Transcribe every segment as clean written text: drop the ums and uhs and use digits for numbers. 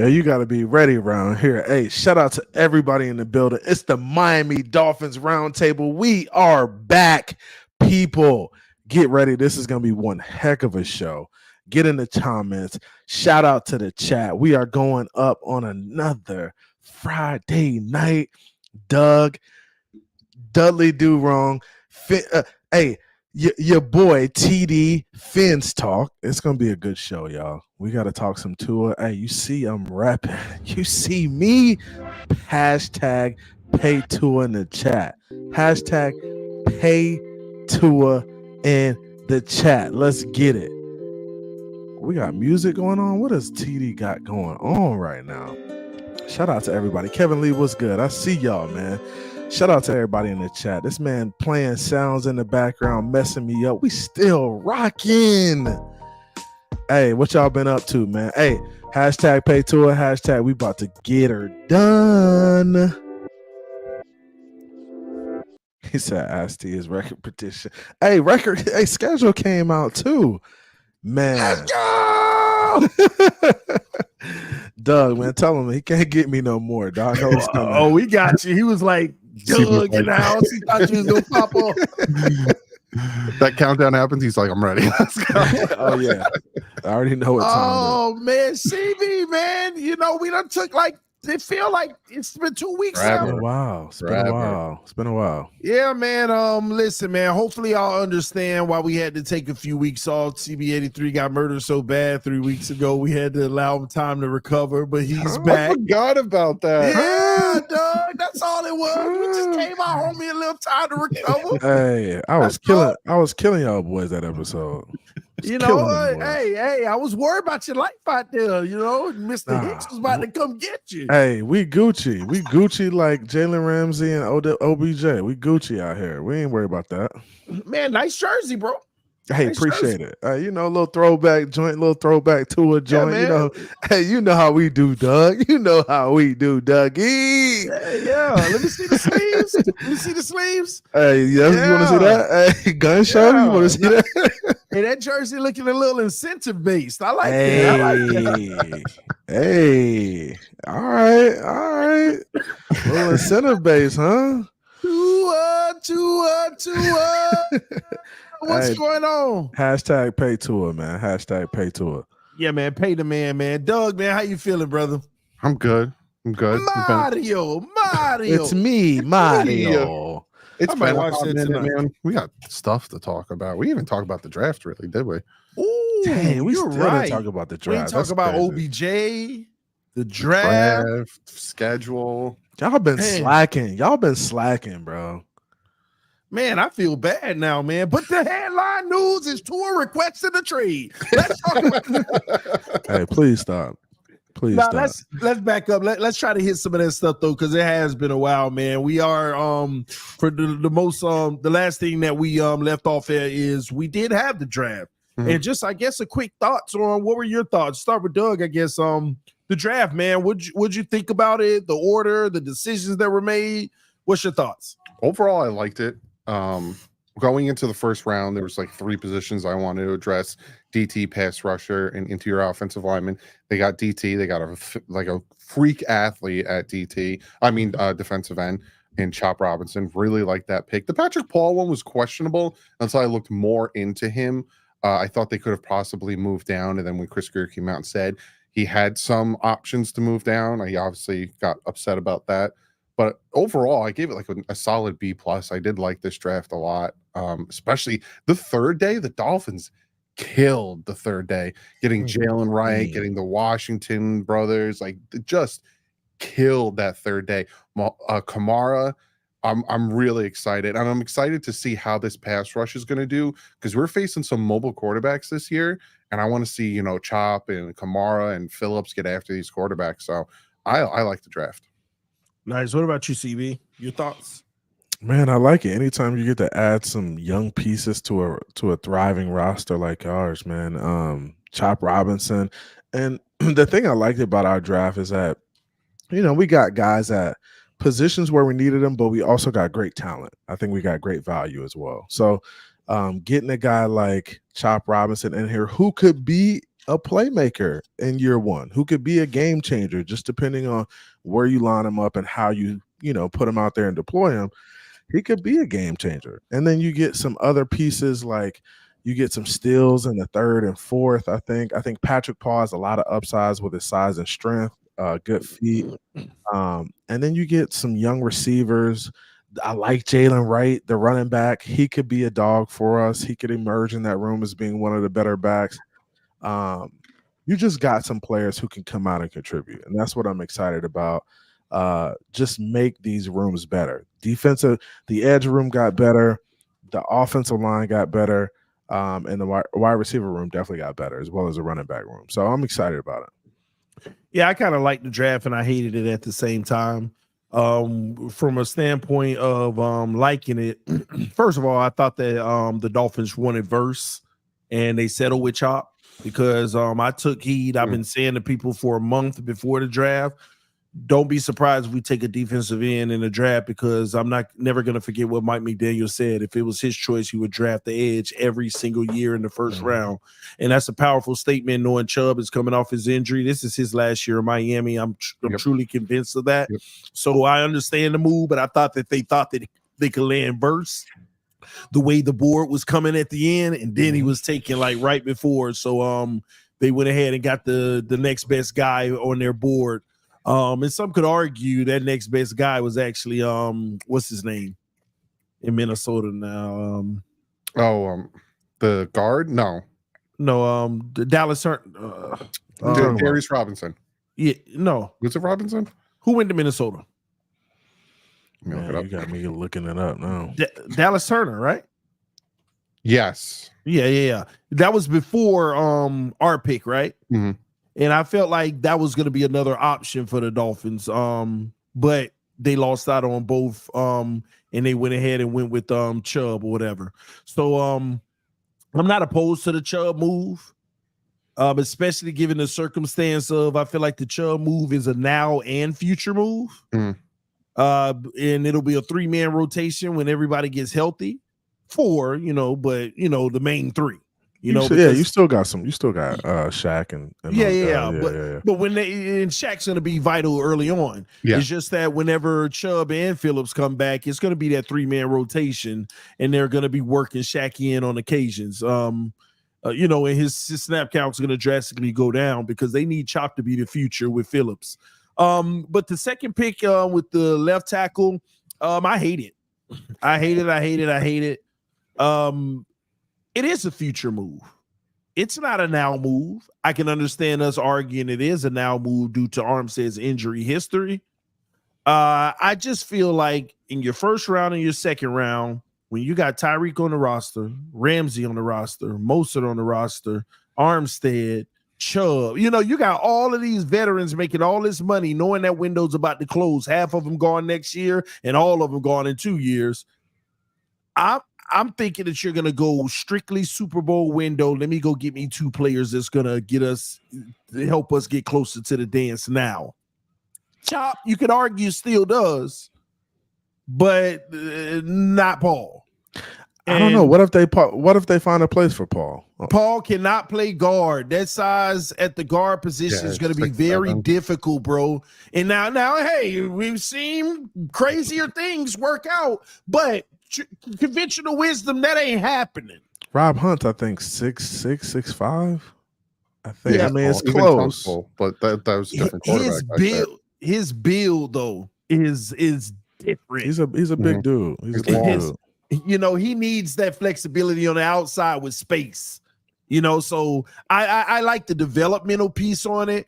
Yeah, you got to be ready around here. Hey, shout out to everybody in the building. It's the Miami Dolphins Roundtable. We are back, people. Get ready. This is going to be one heck of a show. Get in the comments. Shout out to the chat. We are going up on another Friday night. Dudley Do Wrong. Hey, your boy TD Fins Talk. It's gonna be a good show, y'all. We gotta talk some TUA. Hey, you see I'm rapping. You see me. Hashtag pay TUA in the chat. Hashtag pay TUA in the chat. Let's get it. We got music going on. What does TD got going on right now? Shout out to everybody. Kevin Lee, what's good? I see y'all, man. Shout out to everybody in the chat. This man playing sounds in the background, messing me up. We still rocking. Hey, what y'all been up to, man? Hey, hashtag pay TUA, hashtag we about to get her done. He said, ask his record petition. Hey, schedule came out too. Man. Let's go! Doug, man, tell him he can't get me no more, dog. Oh, we got you. He was like, Doug in the house. He thought you was going to pop up. That countdown happens. He's like, I'm ready. Let's go. Oh, yeah. I already know what time. Oh, man. CB, man. You know, we done took like, it feel like it's been 2 weeks now. It's been a while. It's been a while. Yeah, man. Listen, man. Hopefully, y'all understand why we had to take a few weeks off. CB83 got murdered so bad 3 weeks ago. We had to allow him time to recover, but he's back. I forgot about that. Yeah, Doug. That's all it was. We just gave our homie a little time to recover. Hey, I was killing y'all boys that episode. You know, hey, I was worried about your life out there. You know, Mr. Hicks was about to come get you. Hey, we Gucci. We Gucci like Jalen Ramsey and OBJ. We Gucci out here. We ain't worried about that. Man, nice jersey, bro. Hey, nice appreciate jersey. It. You know, little throwback to a joint. You know, hey, you know how we do, Doug. You know how we do, Dougie. Yeah. Let me see the sleeves. Let me see the sleeves. Hey, you want to see that? Hey, gun show. You want to see that? Hey, that jersey looking a little incentive based. I like it. I like it. Hey, all right. A little incentive based, huh? TUA. What's going on? Hashtag pay TUA, man. Hashtag pay TUA. Yeah, man. Pay the man. Doug, man, how you feeling, brother? I'm good. Mario. It's me, Mario. It's been man. We got stuff to talk about. We even talked about the draft, really, did we? Ooh, dang, we still didn't talk about the draft. We talk about OBJ, the draft, schedule. Y'all been slacking, bro. Man, I feel bad now, man. But the headline news is TUA requested a trade. Let's talk about Hey, please stop. Stop. Let's back up. Let's try to hit some of that stuff though, because it has been a while, man. We are for the last thing that we left off at is we did have the draft. Mm-hmm. And just I guess a quick thoughts on what were your thoughts? Start with Doug, I guess. The draft, man. What'd you think about it? The order, the decisions that were made. What's your thoughts? Overall, I liked it. Going into the first round, there was like 3 positions I wanted to address: DT, pass rusher, and interior offensive lineman. They got DT. They got a freak athlete at DT. I mean, defensive end in Chop Robinson. Really like that pick. The Patrick Paul one was questionable until I looked more into him. I thought they could have possibly moved down, and then when Chris Greer came out and said he had some options to move down, I obviously got upset about that. But overall, I gave it like a solid B+. I did like this draft a lot, especially the third day. The Dolphins killed the third day, getting Jalen Wright, getting the Washington brothers, like just killed that third day. Kamara, I'm really excited, and I'm excited to see how this pass rush is going to do because we're facing some mobile quarterbacks this year, and I want to see Chop and Kamara and Phillips get after these quarterbacks. So I like the draft. Nice. What about you, CB? Your thoughts? Man, I like it. Anytime you get to add some young pieces to a thriving roster like ours, man. Chop Robinson. And the thing I liked about our draft is that, we got guys at positions where we needed them, but we also got great talent. I think we got great value as well. So getting a guy like Chop Robinson in here who could be a playmaker in year one who could be a game changer, just depending on where you line him up and how you put him out there and deploy him. He could be a game changer. And then you get some other pieces, like you get some steals in the third and fourth. I think Patrick Paul has a lot of upsides with his size and strength, good feet. And then you get some young receivers. I like Jalen Wright, the running back. He could be a dog for us. He could emerge in that room as being one of the better backs. You just got some players who can come out and contribute, and that's what I'm excited about. Just make these rooms better. The edge room got better, the offensive line got better, and the wide receiver room definitely got better, as well as the running back room. So I'm excited about it. Yeah, I kind of liked the draft, and I hated it at the same time. From a standpoint of liking it, first of all, I thought that the Dolphins wanted verse, and they settled with Chop. Because I took heed. I've been saying to people for a month before the draft, don't be surprised if we take a defensive end in the draft, because I'm never going to forget what Mike McDaniel said. If it was his choice, he would draft the edge every single year in the first round. And that's a powerful statement, knowing Chubb is coming off his injury. This is his last year in Miami. I'm truly convinced of that. So I understand the move, but I thought that they could land verse the way the board was coming at the end, and then he was taken like right before. So they went ahead and got the next best guy on their board. And some could argue that next best guy was actually what's his name in Minnesota now? The guard? No, the Dallas Darius Robinson. Yeah, no. Was it Robinson? Who went to Minnesota? Man, you got me looking it up now. Dallas Turner, right? Yes. Yeah. That was before our pick, right? Mm-hmm. And I felt like that was going to be another option for the Dolphins. But they lost out on both. And they went ahead and went with Chubb or whatever. So I'm not opposed to the Chubb move. Especially given the circumstance of, I feel like the Chubb move is a now and future move. Mm. And it'll be a 3-man rotation when everybody gets healthy. 4, but the main 3. You still got Shaq and but when Shaq's going to be vital early on. Yeah. It's just that whenever Chubb and Phillips come back, it's going to be that 3-man rotation, and they're going to be working Shaq in on occasions. And his snap count's going to drastically go down because they need Chop to be the future with Phillips. But the second pick with the left tackle, I hate it. I hate it. It is a future move. It's not a now move. I can understand us arguing it is a now move due to Armstead's injury history. I just feel like in your first round and your second round, when you got Tyreek on the roster, Ramsey on the roster, Mostert on the roster, Armstead, Chubb, you got all of these veterans making all this money, knowing that window's about to close. Half of them gone next year and all of them gone in 2 years. I'm thinking that you're going to go strictly Super Bowl window. Let me go get me 2 players that's going to help us get closer to the dance now. Chop, you could argue, still does, but not Paul. I don't know. What if they find a place for Paul? Paul cannot play guard. That size at the guard position is going to be very difficult, bro. And now, hey, we've seen crazier things work out, but conventional wisdom, that ain't happening. Rob Hunt, I think 6'6", 6'5". I think. Yeah, I mean, it's close, but that was a different quarterback. His build though is different. He's a big dude. He's a big dude. He needs that flexibility on the outside with space. So I like the developmental piece on it.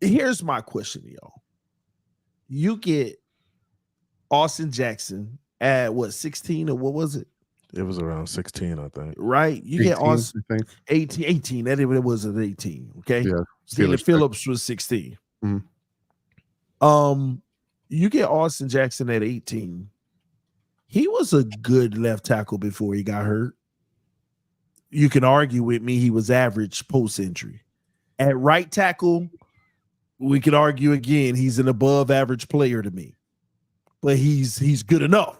Here's my question, y'all. You get Austin Jackson at what, 16 or what was it? It was around 16, I think. Right? You 18, get Austin 18. That it was at 18. Okay. Yeah. Steelers Phillips was 16. Mm-hmm. You get Austin Jackson at 18. He was a good left tackle before he got hurt. You can argue with me he was average post-injury. At right tackle, we could argue again he's an above average player to me. But he's good enough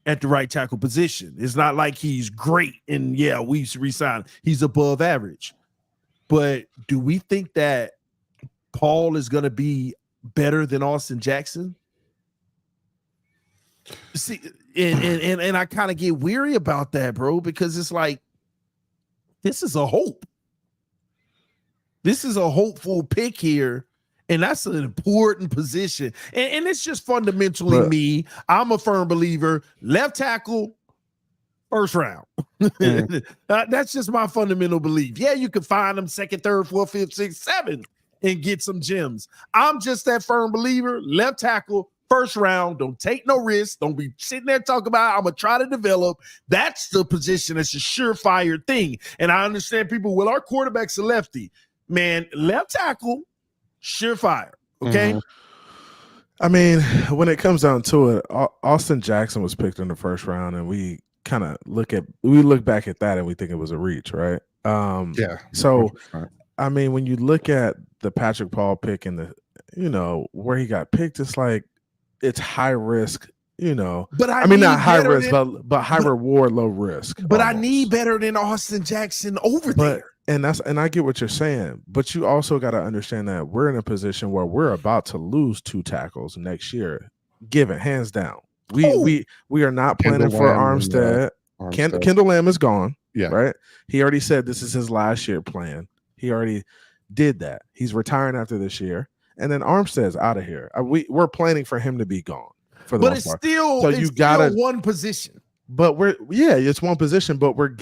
at the right tackle position. It's not like he's great and we re-signed. He's above average. But do we think that Paul is going to be better than Austin Jackson? See, and I kind of get weary about that, bro, because it's like, this is a hope. This is a hopeful pick here, and that's an important position. And it's just fundamentally me. I'm a firm believer. Left tackle, first round. That's just my fundamental belief. Yeah, you can find them second, third, fourth, fifth, sixth, seventh, and get some gems. I'm just that firm believer. Left tackle, first round. Don't take no risks. Don't be sitting there talking about I'm gonna try to develop. That's the position. That's a surefire thing. And I understand people, well, our quarterback's a lefty. Man, left tackle, surefire. Okay. I mean, when it comes down to it, Austin Jackson was picked in the first round, and we kind of look back at that and we think it was a reach, right? Yeah. So 100%. I mean, when you look at the Patrick Paul pick and where he got picked, it's like it's high risk, But I mean not high risk, but high reward, low risk. But almost. I need better than Austin Jackson over there. And I get what you're saying, but you also got to understand that we're in a position where we're about to lose 2 tackles next year, given hands down. We are not planning for Armstead. Kendall Lamb is gone. Yeah. Right. He already said this is his last year plan. He already did that. He's retiring after this year, and then Armstead's out of here. We're planning for him to be gone for the most part. So you got one position. But it's one position, but we're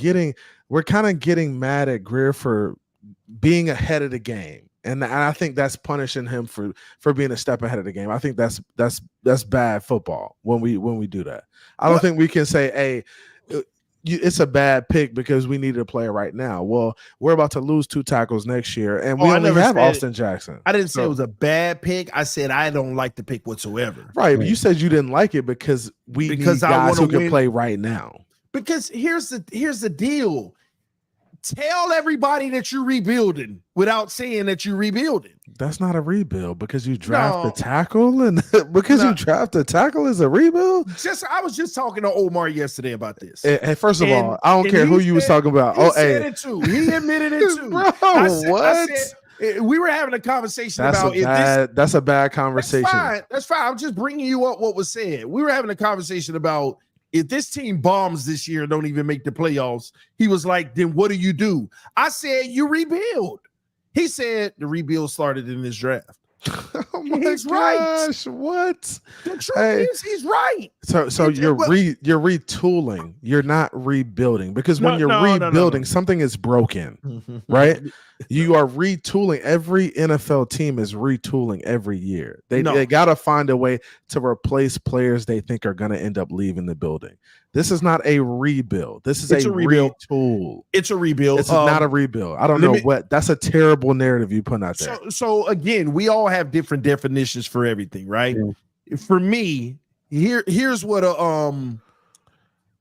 kind of getting mad at Greer for being ahead of the game. And I think that's punishing him for being a step ahead of the game. I think that's bad football when we do that. I don't think we can say, hey, it's a bad pick because we need a player right now. Well, we're about to lose 2 tackles next year, and we only have Austin Jackson. I didn't say it was a bad pick. I said I don't like the pick whatsoever. Right. But you said you didn't like it because need guys who can play right now. Because here's the deal. Tell everybody that you're rebuilding without saying that you're rebuilding. That's not a rebuild because you draft the tackle, and you draft a tackle is a rebuild. I was just talking to Omar yesterday about this. Hey, first of all, I don't care who you was talking about. He said it too. He admitted it too. Bro, what? I said, we were having a conversation that's a bad conversation. That's fine. I'm just bringing you up what was said. We were having a conversation about if this team bombs this year and don't even make the playoffs. He was like, then what do? I said, you rebuild. He said the rebuild started in this draft. Oh my gosh, right. What? The truth is he's right. So you're retooling. You're not rebuilding because when you're rebuilding, something is broken, right? You are retooling. Every NFL team is retooling every year. They got to find a way to replace players they think are going to end up leaving the building. This is not a rebuild. This is a retool. It's a rebuild. It's not a rebuild. I don't know what. That's a terrible narrative you put out there. So again, we all have different definitions for everything, right? Yeah. For me, here's what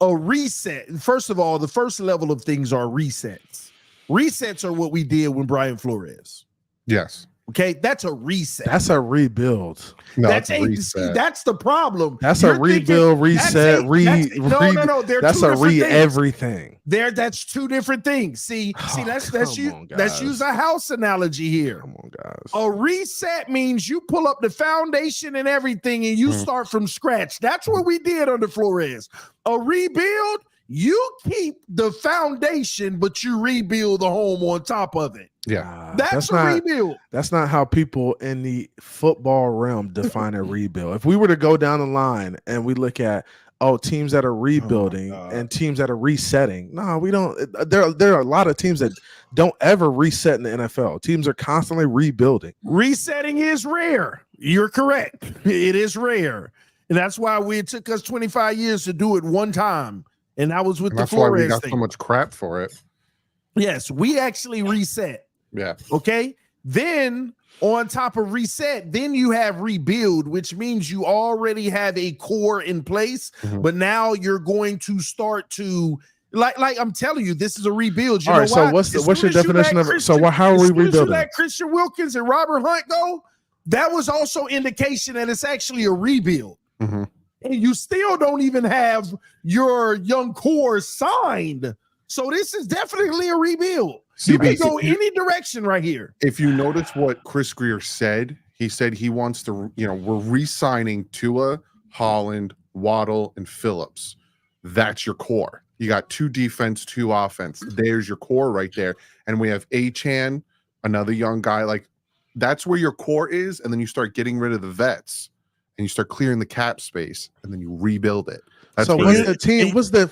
a reset. First of all, the first level of things are resets. Resets are what we did when Brian Flores. Yes. Okay, that's a reset. That's a rebuild. No, that's a reset. That's the problem. That's a rebuild, reset, no. That's a everything. That's 2 different things. Let's use a house analogy here. Come on, guys. A reset means you pull up the foundation and everything, and you start from scratch. That's what we did under Flores. A rebuild, you keep the foundation, but you rebuild the home on top of it. Yeah, that's a rebuild. That's not how people in the football realm define a rebuild. If we were to go down the line and we look at teams that are rebuilding and teams that are resetting, no, we don't. There are a lot of teams that don't ever reset in the NFL. Teams are constantly rebuilding. Resetting is rare. You're correct. It is rare, and that's why it took us 25 years to do it one time, and that was with the Flores thing. That's why we got so much crap for it. Yes, we actually reset. Yeah. Okay. Then on top of reset, then you have rebuild, which means you already have a core in place, but now you're going to start to like I'm telling you, this is a rebuild. All right. So what's your definition of it? So how are we rebuilding? Let Christian Wilkins and Robert Hunt go. That was also indication that it's actually a rebuild. And you still don't even have your young core signed. So this is definitely a rebuild. You can go any direction right here. If you notice what Chris Greer said, he said he wants to, we're re-signing Tua, Holland, Waddle, and Phillips. That's your core. You got 2 defense, 2 offense. There's your core right there. And we have Achane, another young guy. Like, that's where your core is. And then you start getting rid of the vets and you start clearing the cap space and then you rebuild it. That's so was the team, was the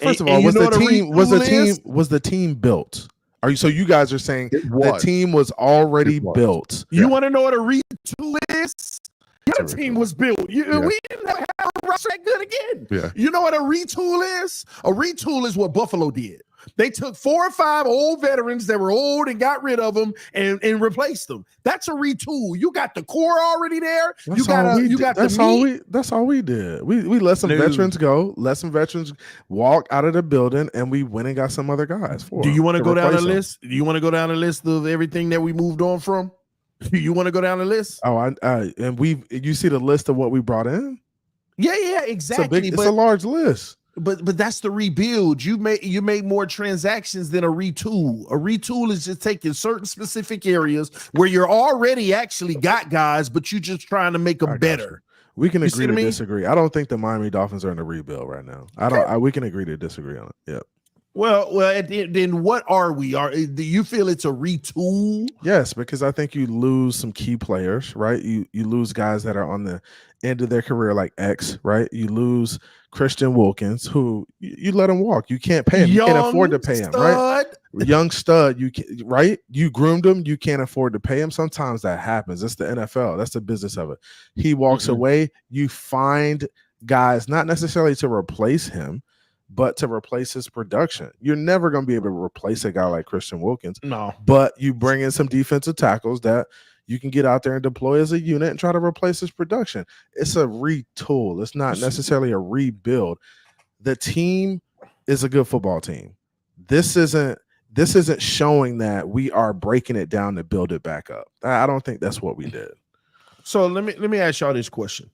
team built? So you guys are saying the team was already built. You want to know what a retool is? Your team was built. We didn't have a roster that good again. Yeah. You know what a retool is? A retool is what Buffalo did. They took 4 or 5 old veterans that were old and got rid of them and replaced them. That's a retool. You got the core already there. That's all we did. We let some veterans go, let some veterans walk out of the building, and we went and got some other guys. Do you want to go down the list? Do you want to go down the list of everything that we moved on from? You want to go down the list? Oh, and you see the list of what we brought in? Yeah, exactly. It's a large list. But that's the rebuild. You make more transactions than a retool. A retool is just taking certain specific areas where you're already actually got guys, but you're just trying to make them better. We can agree to disagree. I don't think the Miami Dolphins are in a rebuild right now. We can agree to disagree on it. Yeah. Well, then what are we? Do you feel it's a retool? Yes, because I think you lose some key players, right? You lose guys that are on the end of their career, like X, right? You lose Christian Wilkins, who you let him walk. You can't pay him. You can't afford to pay him, right? Young stud, right? You groomed him. You can't afford to pay him. Sometimes that happens. It's the NFL. That's the business of it. He walks away. You find guys not necessarily to replace him, but to replace his production. You're never going to be able to replace a guy like Christian Wilkins. No. But you bring in some defensive tackles that you can get out there and deploy as a unit and try to replace his production. It's a retool. It's not necessarily a rebuild. The team is a good football team. This isn't showing that we are breaking it down to build it back up. I don't think that's what we did. So let me ask y'all this question,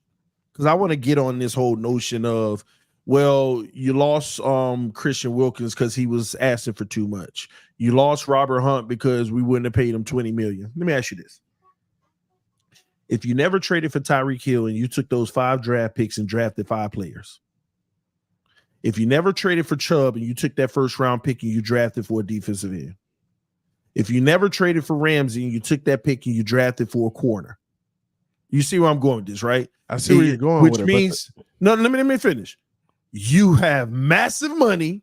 because I want to get on this whole notion of, well, you lost Christian Wilkins because he was asking for too much. You lost Robert Hunt because we wouldn't have paid him $20 million. Let me ask you this. If you never traded for Tyreek Hill and you took those 5 draft picks and drafted 5 players, if you never traded for Chubb and you took that first round pick and you drafted for a defensive end, if you never traded for Ramsey and you took that pick and you drafted for a corner, you see where I'm going with this, right? I see where you're going which with it. Which means, no, let me finish. You have massive money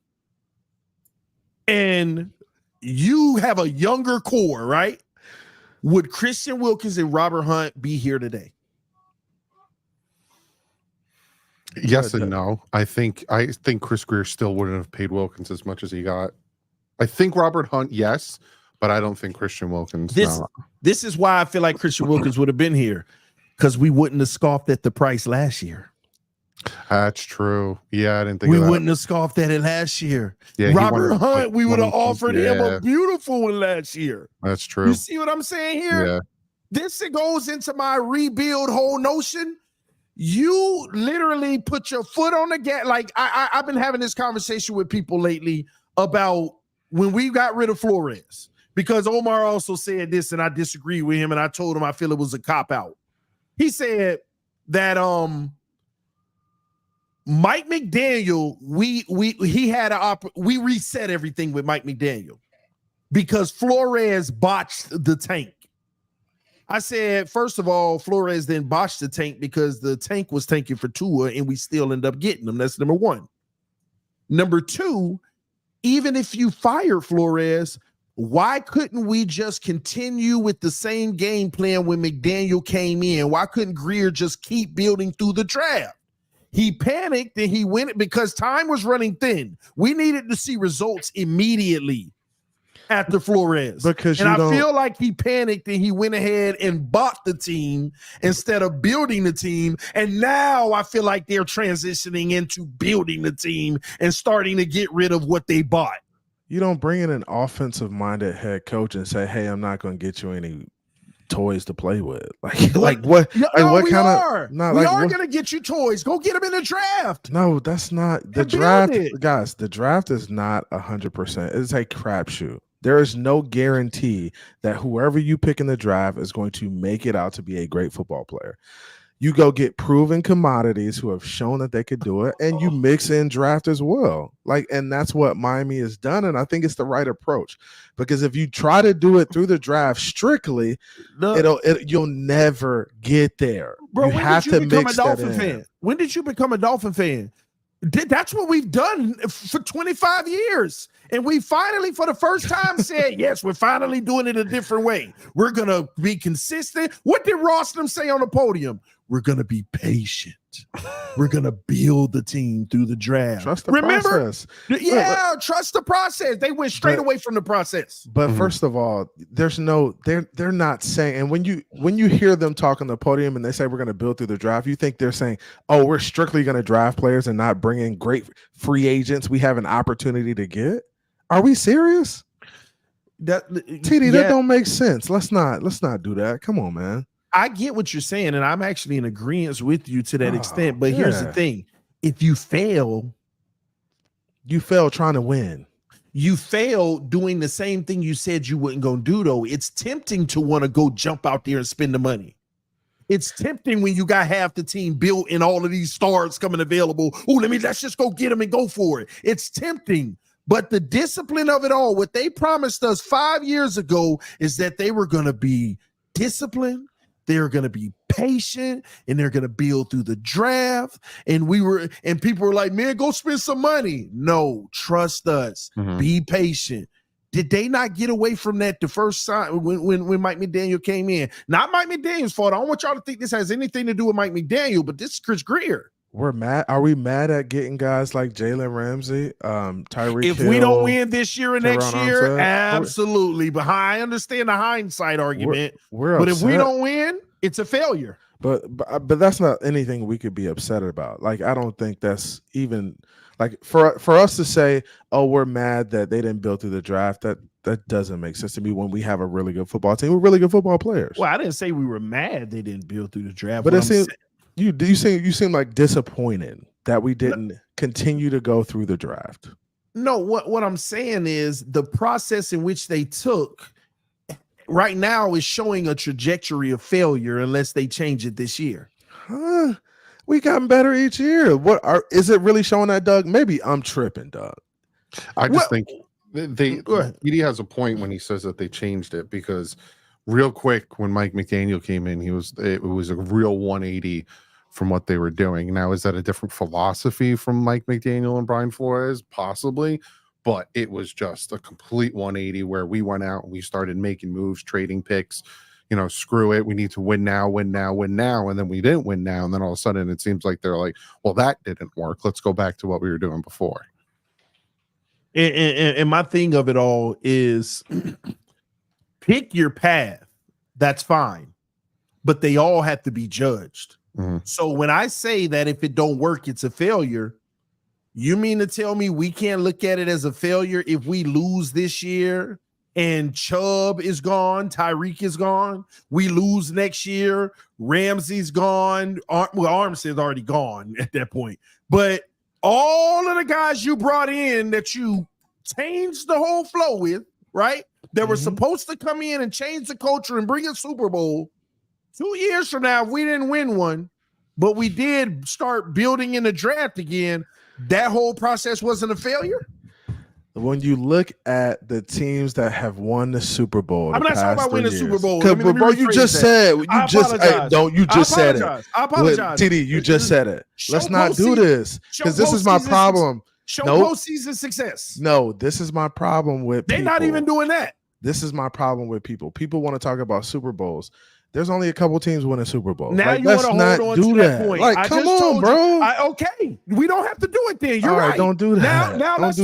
and you have a younger core, right? Would Christian Wilkins and Robert Hunt be here today? Yes and no. I think Chris Greer still wouldn't have paid Wilkins as much as he got. I think Robert Hunt, yes, but I don't think Christian Wilkins. This is why I feel like Christian Wilkins would have been here, because we wouldn't have scoffed at the price last year. That's true. Yeah, I didn't think we of that. wouldn't have scoffed at it last year. Yeah, Robert Hunt, we would have offered him a beautiful one last year. That's true. You see what I'm saying here? Yeah. This goes into my rebuild whole notion. You literally put your foot on the gas. Like I've been having this conversation with people lately about when we got rid of Flores, because Omar also said this and I disagree with him, and I told him I feel it was a cop-out. He said that Mike McDaniel, we reset everything with Mike McDaniel because Flores botched the tank. I said, first of all, Flores then botched the tank because the tank was tanking for Tua and we still end up getting them. That's number one. Number two, even if you fired Flores, why couldn't we just continue with the same game plan when McDaniel came in? Why couldn't Greer just keep building through the draft? He panicked and he went because time was running thin. We needed to see results immediately after Flores. I feel like he panicked and he went ahead and bought the team instead of building the team. And now I feel like they're transitioning into building the team and starting to get rid of what they bought. You don't bring in an offensive-minded head coach and say, hey, I'm not going to get you any toys to play with. Like what? We are going to get you toys. Go get them in the draft. No, that's not the draft, guys. The draft is not 100%. It's a crapshoot. There is no guarantee that whoever you pick in the draft is going to make it out to be a great football player. You go get proven commodities who have shown that they could do it, and you mix in draft as well. And that's what Miami has done, and I think it's the right approach. Because if you try to do it through the draft strictly, you'll never get there. Bro, you have to become a Dolphin fan? When did you become a Dolphin fan? That's what we've done for 25 years. And we finally, for the first time, said, yes, we're finally doing it a different way. We're going to be consistent. What did Rostam say on the podium? We're going to be patient. We're going to build the team through the draft. Trust the process. Yeah, trust the process. They went straight away from the process. But first of all, they're not saying, and when you hear them talk on the podium and they say we're going to build through the draft, you think they're saying, oh, we're strictly going to draft players and not bring in great free agents we have an opportunity to get? Are we serious? That don't make sense. Let's not do that. Come on, man. I get what you're saying, and I'm actually in agreement with you to that extent. But here's the thing: if you fail trying to win. You fail doing the same thing you said you wasn't gonna do. Though it's tempting to want to go jump out there and spend the money. It's tempting when you got half the team built and all of these stars coming available. Oh, let's just go get them and go for it. It's tempting. But the discipline of it all, what they promised us 5 years ago, is that they were going to be disciplined, they're going to be patient, and they're going to build through the draft. And people were like, man, go spend some money. No, trust us. Be patient. Did they not get away from that the first time when Mike McDaniel came in? Not Mike McDaniel's fault. I don't want y'all to think this has anything to do with Mike McDaniel, but this is Chris Greer. We're mad. Are we mad at getting guys like Jalen Ramsey, Tyreek If Hill, we don't win this year and next year, Armstead? Absolutely. But I understand the hindsight argument. But if we don't win, it's a failure. But that's not anything we could be upset about. I don't think that's even for us to say, oh, we're mad that they didn't build through the draft. That doesn't make sense to me when we have a really good football team with really good football players. Well, I didn't say we were mad they didn't build through the draft. But you seem like disappointed that we didn't continue to go through the draft. No, what I'm saying is the process in which they took right now is showing a trajectory of failure unless they change it this year. We gotten better each year. Is it really showing that, Doug? Maybe I'm tripping, Doug. I just think Edie has a point when he says that they changed it, because real quick when Mike McDaniel came in, it was a real 180 from what they were doing. Now, is that a different philosophy from Mike McDaniel and Brian Flores? Possibly, but it was just a complete 180 where we went out and we started making moves, trading picks. Screw it. We need to win now. And then we didn't win now. And then all of a sudden it seems like they're like, well, that didn't work. Let's go back to what we were doing before. And my thing of it all is pick your path. That's fine. But they all have to be judged. So when I say that if it don't work, it's a failure, you mean to tell me we can't look at it as a failure if we lose this year and Chubb is gone, Tyreek is gone, we lose next year, Ramsey's gone, Armstead's already gone at that point. But all of the guys you brought in that you changed the whole flow with, right? That were supposed to come in and change the culture and bring a Super Bowl. 2 years from now, if we didn't win one, but we did start building in the draft again, that whole process wasn't a failure? When you look at the teams that have won the Super Bowl, I'm not talking about winning the Super Bowl. Bro, you just said it. You just said it. I apologize. TD, you just said it. Let's not do this, because this is my problem. Show postseason success. No, this is my problem with people. They're not even doing that. This is my problem with people. People want to talk about Super Bowls. There's only a couple teams winning Super Bowl. Now you want to hold on to that point. Come on, bro. Okay, we don't have to do it then. You're right. Don't do that. Now let's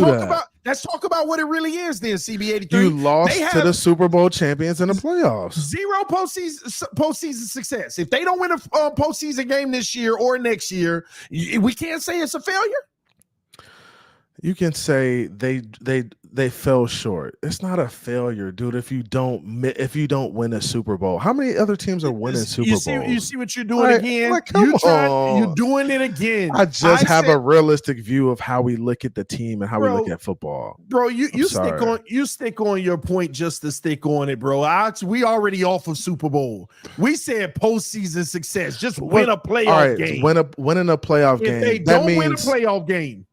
talk about what it really is then, CB83. You lost to the Super Bowl champions in the playoffs. 0 postseason success. If they don't win a postseason game this year or next year, we can't say it's a failure. You can say they fell short. It's not a failure, dude. If you don't win a Super Bowl, how many other teams are winning Super Bowls? You see what you're doing again? Come on. You're doing it again. I just have a realistic view of how we look at the team and how we look at football. Bro, you stick on your point just to stick on it, bro. We already off of Super Bowl. We said postseason success. Just win a playoff game. Winning a playoff game. If they don't win a playoff game.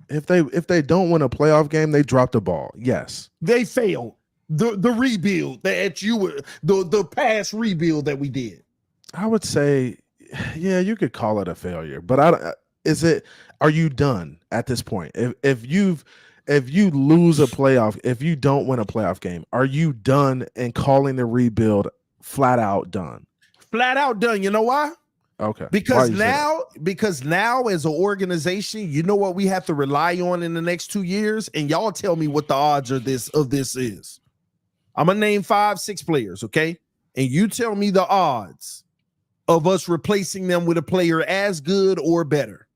If they don't win a playoff game, they drop the ball. Yes, they failed the rebuild the past rebuild that we did. I would say, yeah, you could call it a failure, but are you done at this point? If you lose a playoff, if you don't win a playoff game, are you done and calling the rebuild flat out done? Flat out done. You know why? Okay. Because now as an organization, you know what we have to rely on in the next 2 years, and y'all tell me what the odds of this is. I'm gonna name 5-6 players, okay? And you tell me the odds of us replacing them with a player as good or better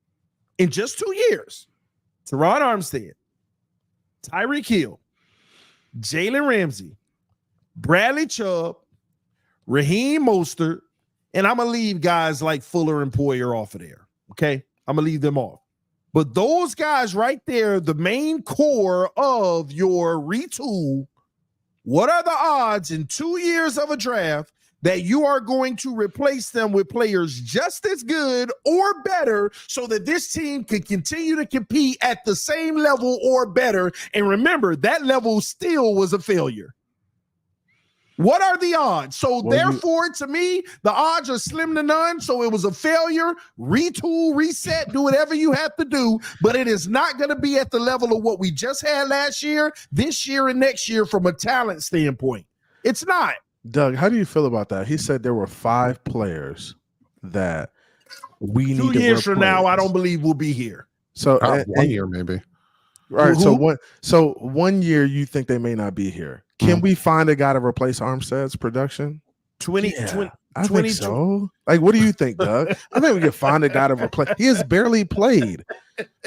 in just 2 years. Teron Armstead, Tyreek Hill, Jalen Ramsey, Bradley Chubb, Raheem Mostert. And I'm going to leave guys like Fuller and Poyer off of there, okay? I'm going to leave them off. But those guys right there, the main core of your retool, what are the odds in 2 years of a draft that you are going to replace them with players just as good or better so that this team can continue to compete at the same level or better? And remember, that level still was a failure. What are the odds? So therefore, to me, the odds are slim to none. So it was a failure. Retool, reset, do whatever you have to do. But it is not going to be at the level of what we just had last year, this year, and next year from a talent standpoint. It's not. Doug, how do you feel about that? He said there were 5 players that we need to replace. 2 years from now, I don't believe we'll be here. So 1 year maybe. Right. So 1 year you think they may not be here. Can we find a guy to replace Armstead's production? 20. I think so. Like, what do you think, Doug? I think we can find a guy to replace. He has barely played.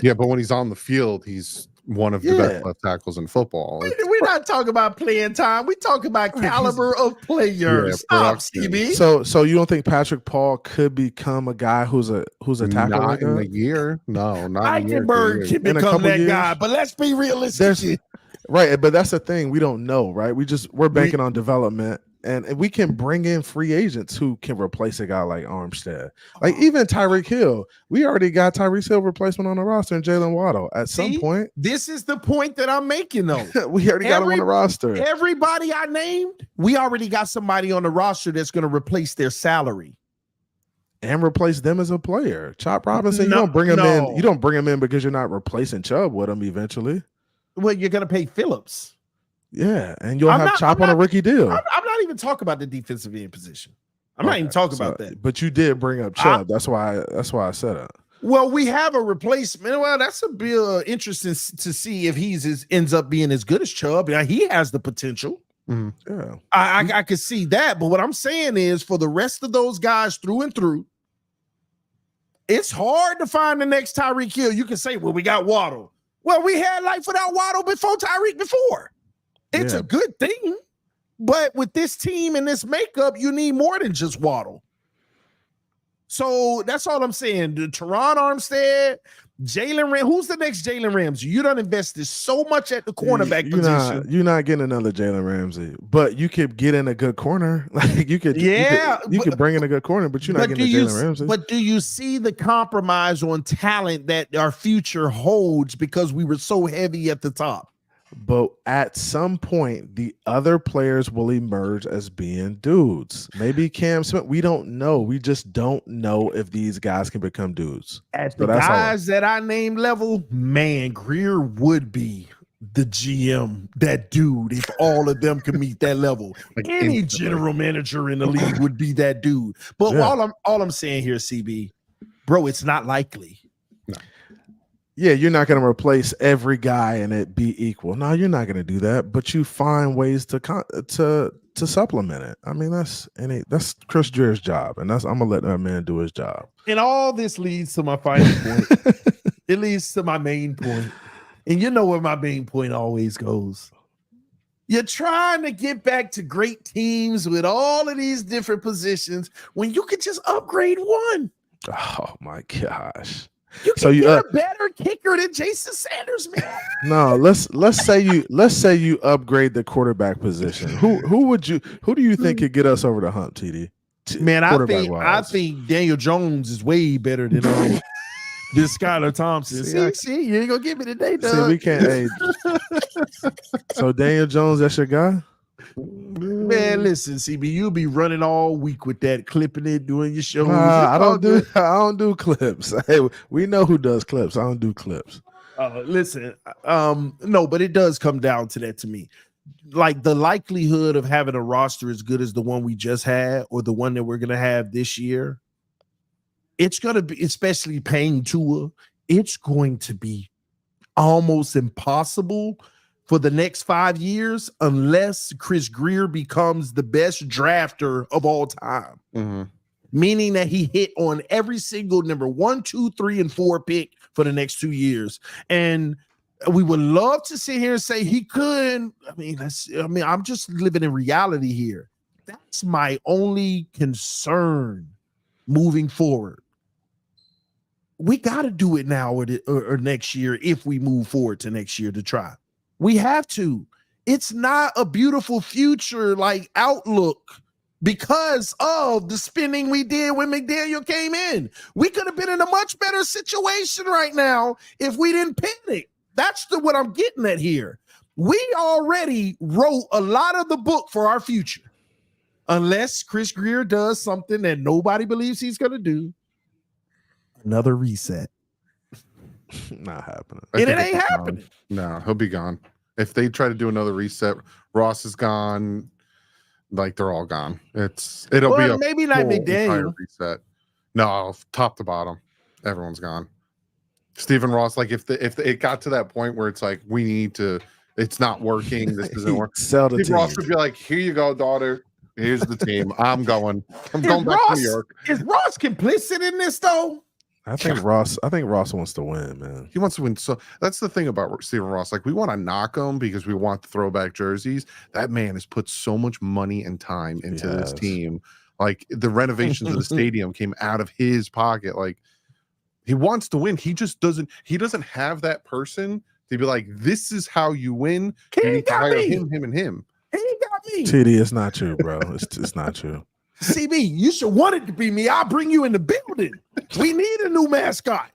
Yeah, but when he's on the field, he's one of the best left tackles in football. We're not talking about playing time. We talk about caliber of players. Stop, CB. So you don't think Patrick Paul could become a guy who's a tackle? Not in a year. No, not Eichenberg can become that guy. But let's be realistic. Right, but that's the thing. We don't know, right? We're banking on development, and we can bring in free agents who can replace a guy like Armstead. Like even Tyreek Hill. We already got Tyreek Hill replacement on the roster and Jalen Waddle. At some point. This is the point that I'm making, though. We already got him on the roster. Everybody I named, we already got somebody on the roster that's going to replace their salary. And replace them as a player. Chop Robinson, you don't bring him in. You don't bring him in because you're not replacing Chubb with him eventually. Well, you're going to pay Phillips. Yeah, and you'll have Chop on a rookie deal. I'm not even talking about the defensive end position. I'm not even talking about that. But you did bring up Chubb. That's why I said it. Well, we have a replacement. Well, that's a bit interesting to see if ends up being as good as Chubb. Now, he has the potential. Mm-hmm. Yeah, I could see that. But what I'm saying is, for the rest of those guys through and through, it's hard to find the next Tyreek Hill. You can say, well, we got Waddle. Well, we had life without Waddle before Tyreek before. It's a good thing. But with this team and this makeup, you need more than just Waddle. So that's all I'm saying. Teron Armstead, Jalen Ramsey. Who's the next Jalen Ramsey? You done invested so much at the cornerback position. You're not getting another Jalen Ramsey, but you could get in a good corner. Like you could bring in a good corner, but you're not getting Jalen Ramsey. But do you see the compromise on talent that our future holds because we were so heavy at the top? But at some point, the other players will emerge as being dudes. Maybe Cam Smith. We don't know. We just don't know if these guys can become dudes. At the guys that I named level, man, Greer would be the GM, that dude, if all of them could meet that level. Like any general manager in the league would be that dude. But all I'm saying here, CB, bro, it's not likely. No. Yeah, you're not going to replace every guy and it be equal. No, you're not going to do that. But you find ways to supplement it. I mean, that's Chris Dreer's job, and I'm gonna let that man do his job. And all this leads to my final point. It leads to my main point. And you know where my main point always goes. You're trying to get back to great teams with all of these different positions when you could just upgrade one. Oh my gosh. You So can you get a better kicker than Jason Sanders, man. no, let's say you upgrade the quarterback position. Who do you think could get us over the hump, TD? Man, I think Daniel Jones is way better than this Skylar Thompson. See, you ain't gonna give me today, Doug. See, we can't. Hey. So Daniel Jones, that's your guy? Man, listen, CB, you'll be running all week with that, clipping it, doing your shows. I don't do clips. Hey, we know who does clips. I don't do clips. Listen, no, but it does come down to that to me. Like the likelihood of having a roster as good as the one we just had or the one that we're gonna have this year, it's gonna be, especially paying Tua, it's going to be almost impossible for the next 5 years unless Chris Greer becomes the best drafter of all time. Mm-hmm. Meaning that he hit on every single number 1, 2, 3, and 4 pick for the next 2 years. And we would love to sit here and say he could. I'm just living in reality here. That's my only concern moving forward. We got to do it now or next year if we move forward to next year to try. We have to. It's not a beautiful future like outlook because of the spending we did when McDaniel came in. We could have been in a much better situation right now if we didn't panic. That's what I'm getting at here. We already wrote a lot of the book for our future. Unless Chris Greer does something that nobody believes he's going to do. Another reset. Not happening. And it ain't happening. No, he'll be gone. If they try to do another reset, Ross is gone. Like they're all gone. It'll be maybe not McDaniel reset. No, top to bottom, everyone's gone. Stephen Ross, like if it got to that point where it's like we need to, it's not working. This isn't working. Stephen Ross would be like, "Here you go, daughter. Here's the team. I'm going back to New York." Is Ross complicit in this though? I think Ross wants to win, man. He wants to win. So that's the thing about Stephen Ross. Like, we want to knock him because we want the throwback jerseys. That man has put so much money and time into this team. Like, the renovations of the stadium came out of his pocket. Like, he wants to win. He just doesn't. He doesn't have that person to be like, "This is how you win." You need to hire him, and him. He got me. TD, it's not true, bro. It's not true. CB, you should want it to be me. I'll bring you in the building. We need a new mascot.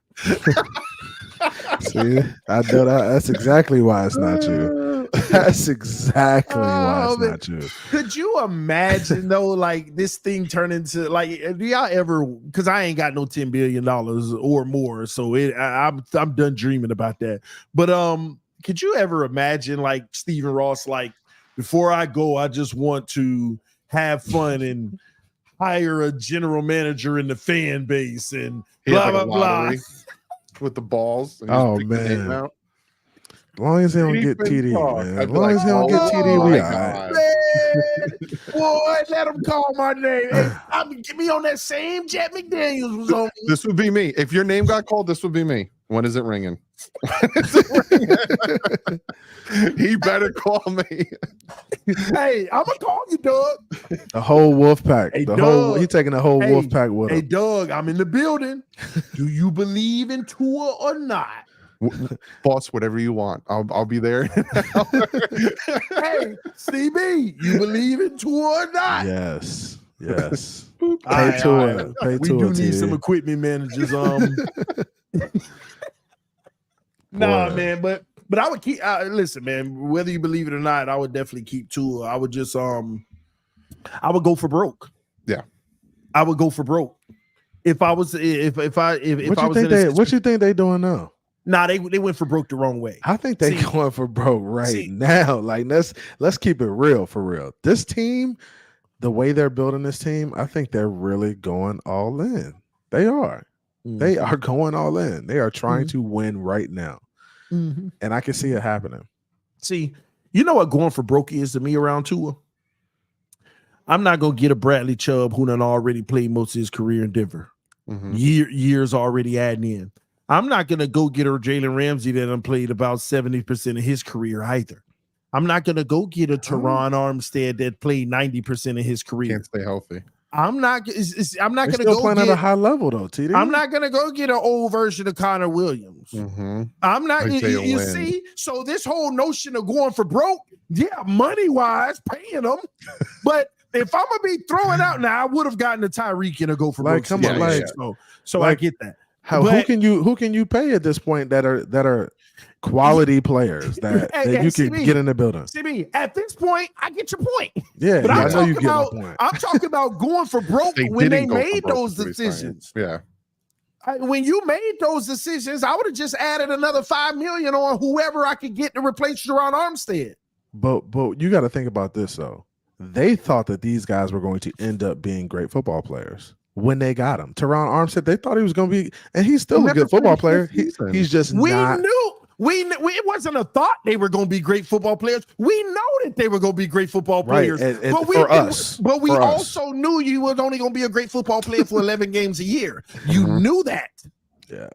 See, I know that's exactly why it's not true. That's exactly why it's not true. Could you imagine though, like this thing turn into like, do y'all ever? Because I ain't got no $10 billion or more, so I'm done dreaming about that. But could you ever imagine like Stephen Ross, like before I go, I just want to have fun and hire a general manager in the fan base and blah, blah, blah. With the balls. Oh, man. As long as they don't get TD, man. As long as they don't get TD, we all right. Boy, let them call my name. Hey, get me on that same Jet McDaniels was on. This would be me. If your name got called, this would be me. When is it ringing? He better call me. Hey, I'm gonna call you, Doug. The whole wolf pack. Hey, He taking the whole wolf pack with him. Hey, Doug, I'm in the building. Do you believe in Tua or not? Boss, whatever you want. I'll be there. Hey, CB, you believe in Tua or not? Yes. Pay Tua. We do need some equipment managers. Nah, man, but I would keep. Listen, man. Whether you believe it or not, I would definitely keep Tua. I would just I would go for broke. Yeah, I would go for broke. If I was what you think they doing now? Nah, they went for broke the wrong way. I think they going for broke now. Like let's keep it real for real. This team, the way they're building this team, I think they're really going all in. They are. Mm-hmm. They are going all in. They are trying to win right now. Mm-hmm. And I can see it happening. See, you know what going for broke is to me around Tua? I'm not going to get a Bradley Chubb who done already played most of his career in Denver. Mm-hmm. Years already adding in. I'm not going to go get a Jalen Ramsey that done played about 70% of his career either. I'm not going to go get a Teron Armstead that played 90% of his career. Can't stay healthy. I'm not going to go go playing at a high level though, TD. I'm not going to go get an old version of Connor Williams. Mm-hmm. I'm not. You see, so this whole notion of going for broke, yeah, money wise, paying them, but if I'm gonna be throwing out now, I would have gotten a Tyreek and a go for broke. Come on, so I get that. Who can you pay at this point that are quality players that you can get in the building? CB, at this point, I get your point. Yeah, but I know you get my point. I'm talking about going for broke when they made those decisions. Yeah. When you made those decisions, I would have just added another $5 million on whoever I could get to replace Teron Armstead. But you got to think about this though. They thought that these guys were going to end up being great football players when they got him. Teron Armstead, they thought he was going to be, and he's still a good football player. He's just not. It wasn't a thought they were going to be great football players. We know that they were going to be great football players. Right. But we also knew you was only going to be a great football player for 11 games a year. You knew that. Yeah.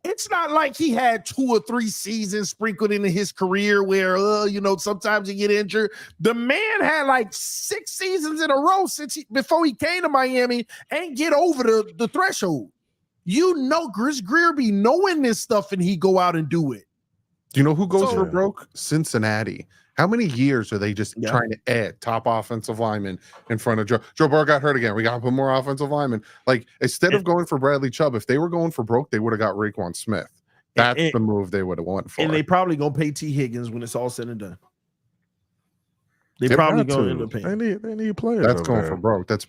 It's not like he had 2 or 3 seasons sprinkled into his career where, sometimes he get injured. The man had like 6 seasons in a row before he came to Miami and get over the threshold. Chris Greer be knowing this stuff and he go out and do it. Do you know who goes for broke? Cincinnati. How many years are they just trying to add top offensive linemen in front of Joe? Joe Burrow got hurt again. We got to put more offensive linemen. Like, instead of going for Bradley Chubb, if they were going for broke, they would have got Raekwon Smith. That's the move they would have went for. And they probably going to pay T. Higgins when it's all said and done. They probably going to end up paying. They need players. That's going for broke. That's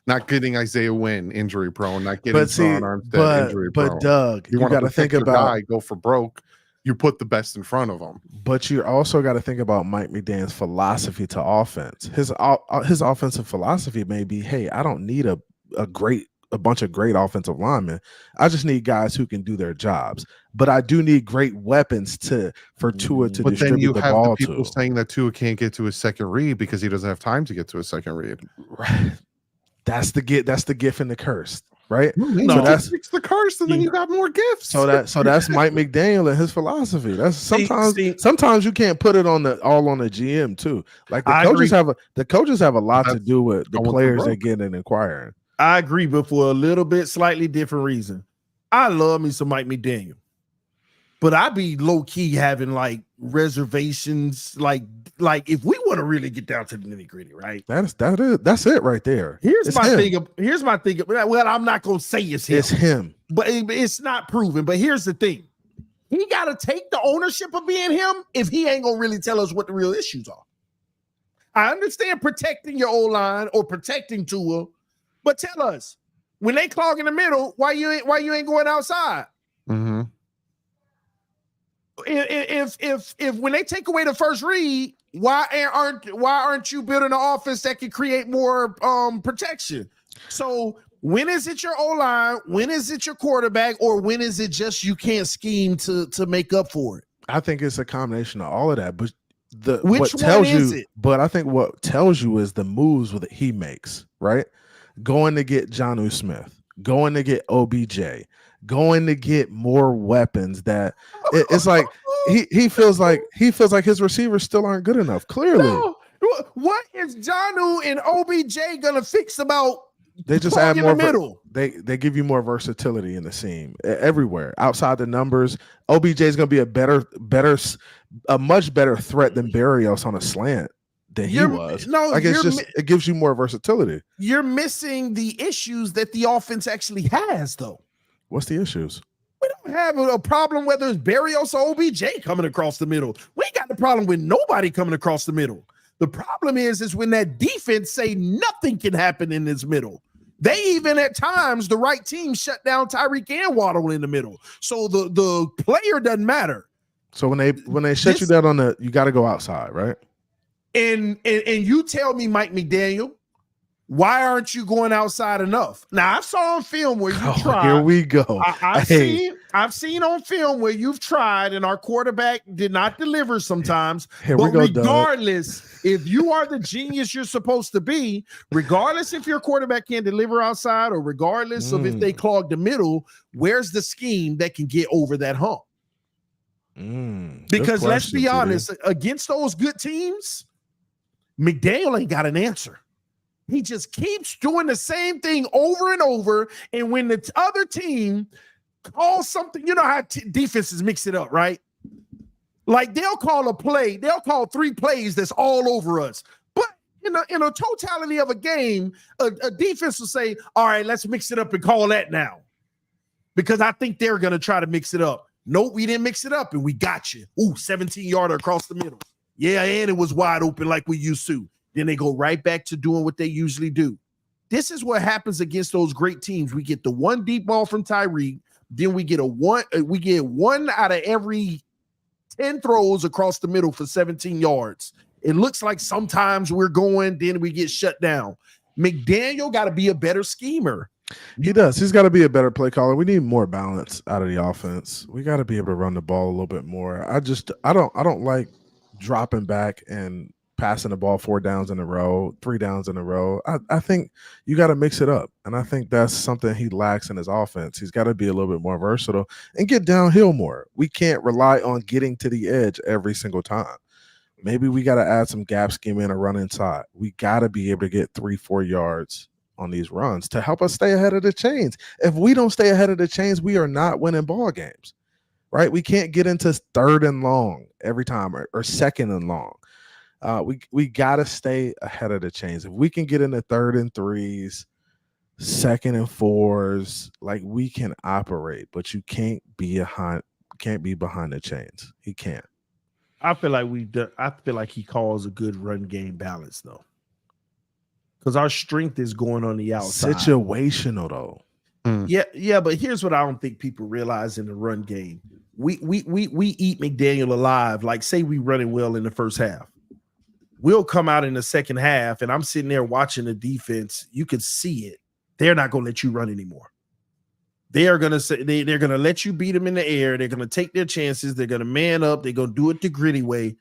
not getting Isaiah Wynn injury prone, not getting Teron Armstead injury prone. But Doug, you got to think about go for broke. You put the best in front of them. But you also got to think about Mike McDaniel's philosophy to offense. His offensive philosophy may be, hey, I don't need a bunch of great offensive linemen. I just need guys who can do their jobs. But I do need great weapons for Tua to distribute the ball to. But then you have the people saying that Tua can't get to his second read because he doesn't have time to get to his second read. Right. That's the gift and the curse. Right? No, so that's the curse, and then you got more gifts. So that's Mike McDaniel and his philosophy. That's sometimes you can't put it all on the GM too. Like the coaches have a lot to do with the players they get and acquiring. I agree, but for a little bit slightly different reason. I love me some Mike McDaniel, but I be low key having like reservations, like if we want to really get down to the nitty gritty, right? That's it right there. Here's my thing. Well, I'm not gonna say it's him. It's him, but it's not proven. But here's the thing: he got to take the ownership of being him if he ain't gonna really tell us what the real issues are. I understand protecting your O-line or protecting Tua, but tell us when they clog in the middle, why you ain't going outside? Mm-hmm. If when they take away the first read, why aren't you building an offense that can create more protection? So when is it your O-line? When is it your quarterback? Or when is it just you can't scheme to make up for it? I think it's a combination of all of that. But I think what tells you is the moves that he makes, right? Going to get Jonnu Smith, going to get OBJ, going to get more weapons that it's like he feels like his receivers still aren't good enough. Clearly, no. What is Jonnu and OBJ gonna fix about? They just add more. They give you more versatility in the seam everywhere outside the numbers. OBJ is gonna be a much better threat than Berrios on a slant than he was. No, it gives you more versatility. You're missing the issues that the offense actually has, though. What's the issues? We don't have a problem whether it's Berrios or OBJ coming across the middle. We got the problem with nobody coming across the middle. The problem is when that defense say nothing can happen in this middle. They even at times, the right team shut down Tyreek and Waddle in the middle. So the player doesn't matter. So when they shut you down you got to go outside, right? And you tell me, Mike McDaniel, Why aren't you going outside enough? Now I saw on film where you tried. Here we go. I've seen on film where you've tried and our quarterback did not deliver sometimes. Here but we go, regardless, if you are the genius you're supposed to be, regardless if your quarterback can't deliver outside or regardless of if they clog the middle, where's the scheme that can get over that hump? Because let's be honest, against those good teams, McDaniel ain't got an answer. He just keeps doing the same thing over and over. And when the other team calls something, you know how defenses mix it up, right? Like they'll call a play, they'll call 3 plays that's all over us. But in a totality of a game, a defense will say, all right, let's mix it up and call that now. Because I think they're going to try to mix it up. Nope, we didn't mix it up and we got you. Ooh, 17-yarder across the middle. Yeah, and it was wide open like we used to. Then they go right back to doing what they usually do. This is what happens against those great teams. We get the one deep ball from Tyreek, then we get one out of every 10 throws across the middle for 17 yards. It looks like sometimes we're going, then we get shut down. McDaniel got to be a better schemer. He does. He's got to be a better play caller. We need more balance out of the offense. We got to be able to run the ball a little bit more. I don't like dropping back and passing the ball 4 downs in a row, 3 downs in a row. I think you got to mix it up. And I think that's something he lacks in his offense. He's got to be a little bit more versatile and get downhill more. We can't rely on getting to the edge every single time. Maybe we got to add some gap scheme in or run inside. We got to be able to get 3-4 yards on these runs to help us stay ahead of the chains. If we don't stay ahead of the chains, we are not winning ball games, right? We can't get into 3rd and long every time or 2nd and long. We got to stay ahead of the chains. If we can get into 3rd and 3s, 2nd and 4s, like we can operate, but you can't be behind the chains. He can't. I feel like he calls a good run game balance though. Because our strength is going on the outside. Situational though. Yeah, but here's what I don't think people realize in the run game. We eat McDaniel alive. Like say we running well in the first half. We'll come out in the second half, and I'm sitting there watching the defense. You can see it. They're not going to let you run anymore. They are going to say they're going to let you beat them in the air. They're going to take their chances. They're going to man up. They're going to do it the gritty way.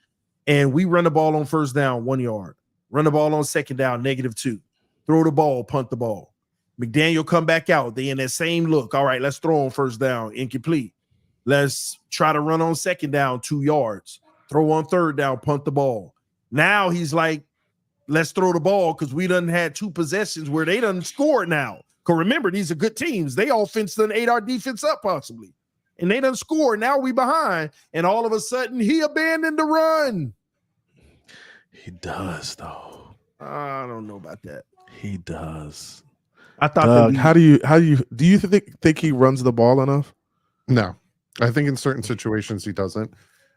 And we run the ball on first down, 1 yard. Run the ball on second down, -2. Throw the ball, punt the ball. McDaniel come back out. They in that same look. All right, let's throw on first down, incomplete. Let's try to run on second down, 2 yards. Throw on third down, punt the ball. Now he's like, let's throw the ball because we done had 2 possessions where they done scored now. Because remember, these are good teams. They offense done ate our defense up possibly. And they done scored. Now we behind. And all of a sudden, he abandoned the run. He does, though. I don't know about that. He does. I thought. Doug, how do you think he runs the ball enough? No, I think in certain situations he doesn't,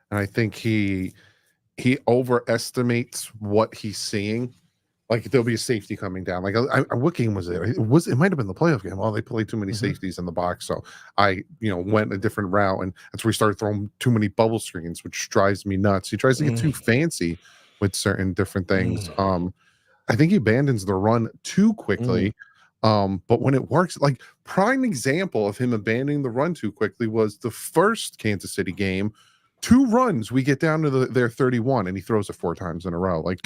and I think he overestimates what he's seeing. Like there'll be a safety coming down. Like what game was it? It might have been the playoff game. Oh, they played too many safeties in the box, so I went a different route, and that's where he started throwing too many bubble screens, which drives me nuts. He tries to get too fancy with certain different things. I think he abandons the run too quickly. But when it works, like prime example of him abandoning the run too quickly was the first Kansas City game. 2 runs, we get down to their 31, and he throws it 4 times in a row. Like,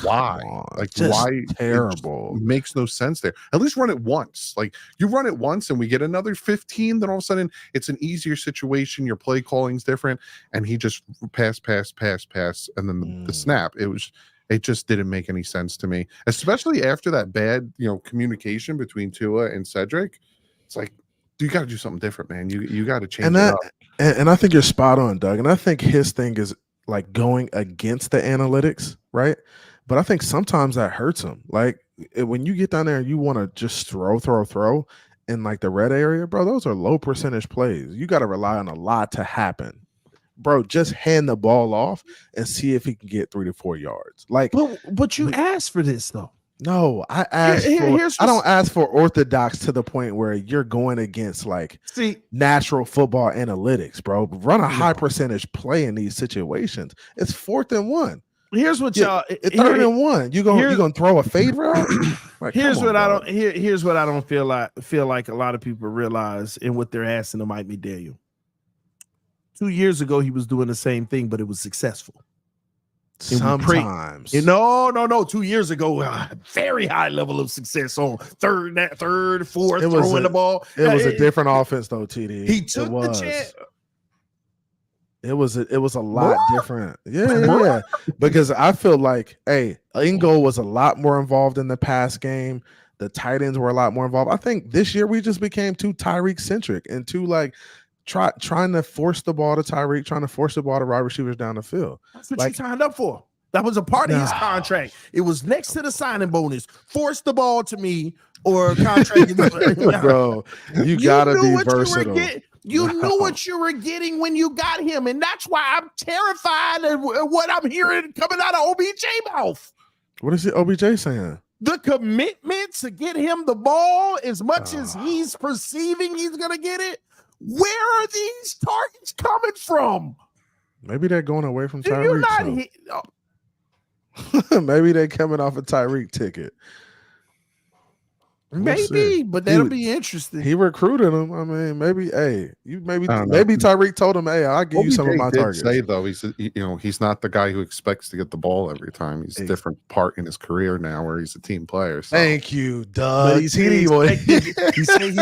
why? Like, why? Terrible. It makes no sense there. At least run it once. Like, you run it once, and we get another 15. Then all of a sudden, it's an easier situation. Your play calling's different, and he just pass, and then the snap. It just didn't make any sense to me, especially after that bad, communication between Tua and Cedric. It's like, you got to do something different, man. You got to change it up. And I think you're spot on, Doug. And I think his thing is like going against the analytics, right? But I think sometimes that hurts him. Like when you get down there and you want to just throw in like the red area, bro, those are low percentage plays. You got to rely on a lot to happen. Bro, just hand the ball off and see if he can get 3 to 4 yards. Like, but you asked for this though. No, I don't ask for orthodox to the point where you're going against natural football analytics, bro. Run a high percentage play in these situations. It's 4th and 1. Here's what y'all. Third and 1. You gonna throw a fade route? Like, here's what I don't. Here's what I don't feel like a lot of people realize in what they're asking of Mike McDaniel. 2 years ago, he was doing the same thing, but it was successful. Sometimes. 2 years ago, very high level of success on third, fourth, throwing the ball. It was a different offense, though, TD. He took the chance. It was a lot different. Yeah. Because I feel like, Ingo was a lot more involved in the pass game. The tight ends were a lot more involved. I think this year we just became too Tyreek centric and too trying to force the ball to Tyreek, trying to force the ball to wide receivers down the field. That's what you signed up for. That was a part of his contract. It was next to the signing bonus. Force the ball to me or contract. Bro, you gotta be versatile. You knew what you were getting when you got him, and that's why I'm terrified of what I'm hearing coming out of OBJ mouth. What is it OBJ saying? The commitment to get him the ball as much as he's perceiving he's going to get it. Where are these targets coming from? Maybe they're going away from Tyreek. Maybe they're coming off a Tyreek ticket. Maybe, but that'll be interesting. He recruited him. I mean, maybe Tyreek told him, "Hey, I'll give you some of my targets." Say though, he's not the guy who expects to get the ball every time. He's a different part in his career now, where he's a team player. So. Thank you, Doug. He said he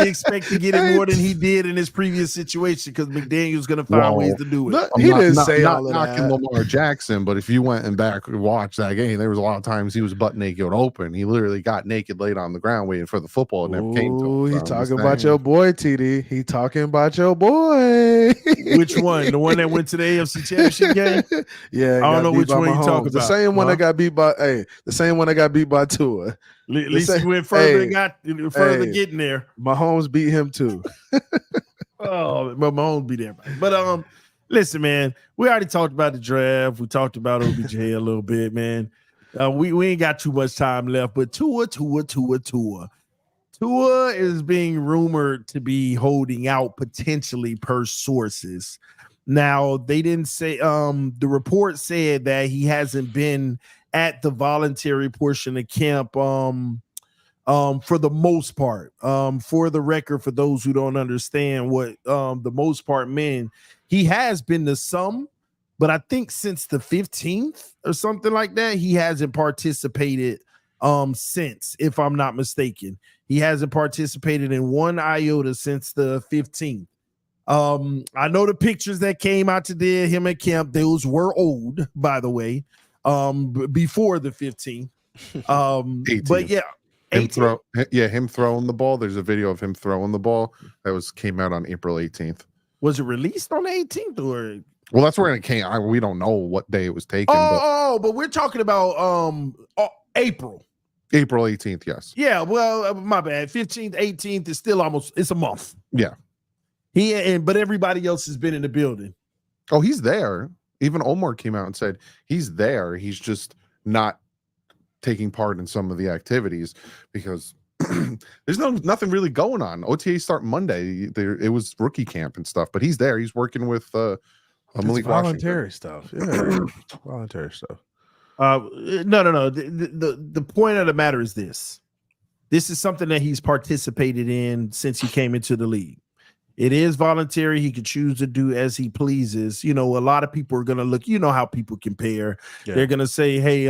expected to get it more than he did in his previous situation because McDaniel's going to find ways to do it. He didn't say all of that. Knocking Lamar Jackson, but if you went and back and watched that game, there was a lot of times he was butt naked open. He literally got naked, laid on the ground, waiting for the football and never came to him. He talking about your boy, TD. He talking about your boy. Which one? The one that went to the AFC Championship game? Yeah, I don't know which one you talking about. The same one that got beat by the same one that got beat by Tua. At least he went further and got further getting there. Mahomes beat him too. But Mahomes beat everybody. But listen, man, we already talked about the draft. We talked about OBJ a little bit, man. We ain't got too much time left, but Tua. Tua is being rumored to be holding out potentially per sources. Now, they didn't say the report said that he hasn't been at the voluntary portion of camp for the most part. For the record, for those who don't understand what the most part meant, he has been to some, but I think since the 15th or something like that, he hasn't participated since, if I'm not mistaken. He hasn't participated in one iota since the 15th. I know the pictures that came out today, him at camp, those were old, by the way, before the 15th. But yeah, him throwing the ball. There's a video of him throwing the ball that came out on April 18th. Was it released on the 18th or? Well, that's where it came. We don't know what day it was taken. But we're talking about April 18th. Yes. Yeah. Well, my bad. 15th, 18th is still it's a month. Yeah. But everybody else has been in the building. Oh, he's there. Even Omar came out and said he's there. He's just not taking part in some of the activities because there's nothing really going on. OTA start Monday. It was rookie camp and stuff, but he's there. He's working with Malik voluntary stuff. Yeah, voluntary stuff. No. The point of the matter is this. This is something that he's participated in since he came into the league. It is voluntary. He could choose to do as he pleases. You know, a lot of people are going to look, you know how people compare. Yeah. They're going to say, hey,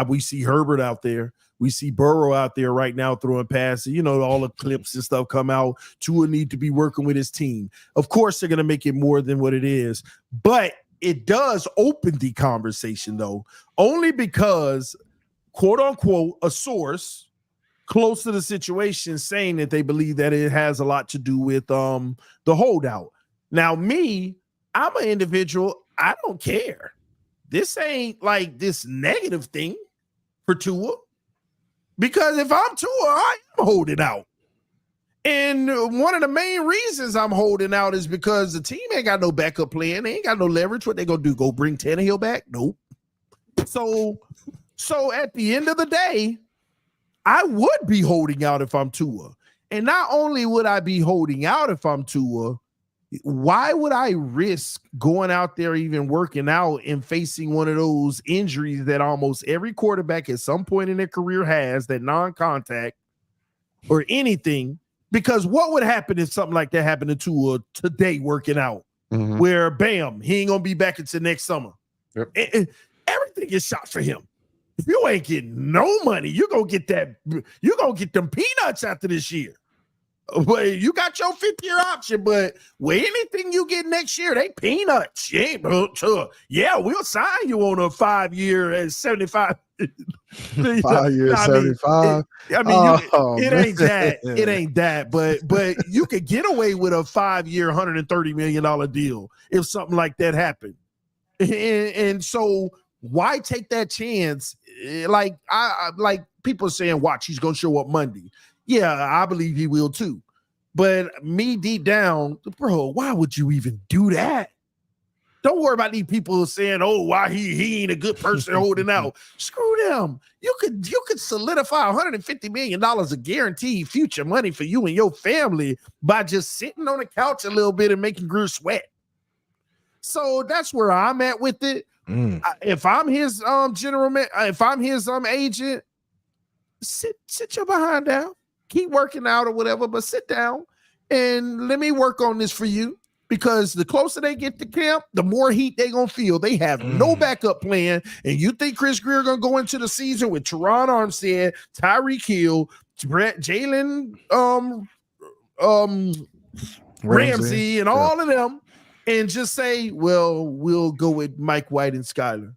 we see Herbert out there. We see Burrow out there right now throwing passes. You know, all the clips and stuff come out. Tua need to be working with his team. Of course, they're going to make it more than what it is. But it does open the conversation, though, only because, quote unquote, a source close to the situation saying that they believe that it has a lot to do with the holdout. Now, I'm an individual. I don't care. This ain't like this negative thing for Tua. Because if I'm Tua, I am holding out. And one of the main reasons I'm holding out is because the team ain't got no backup plan. They ain't got no leverage. What they gonna do? Go bring Tannehill back? Nope. So at the end of the day, I would be holding out if I'm Tua. And not only would I be holding out if I'm Tua, Why would I risk going out there, even working out, and facing one of those injuries that almost every quarterback at some point in their career has, that non-contact or anything? Because what would happen if something like that happened to Tua today working out, where bam, he ain't gonna be back until next summer? Yep. And everything is shot for him. If you ain't getting no money, you're gonna get them peanuts after this year. Well, you got your 5th-year option, but with anything you get next year, they peanuts. Yeah, we'll sign you on a 5-year at 75. 5 years, 75. It ain't that. It ain't that. But you could get away with a 5-year, $130 million deal if something like that happened. And so why take that chance? Like people saying, watch, he's gonna show up Monday. Yeah, I believe he will too. But me deep down, bro, why would you even do that? Don't worry about these people saying, oh, why he ain't a good person holding out. Screw them. You could solidify $150 million of guaranteed future money for you and your family by just sitting on the couch a little bit and making Greer sweat. So that's where I'm at with it. If I'm his if I'm his agent, sit your behind down. Keep working out or whatever, but sit down and let me work on this for you, because the closer they get to camp, the more heat they're going to feel. They have no backup plan, and you think Chris Greer going to go into the season with Teron Armstead, Tyreek Hill, Jalen Ramsey, and all of them, and just say, well, we'll go with Mike White and Skyler.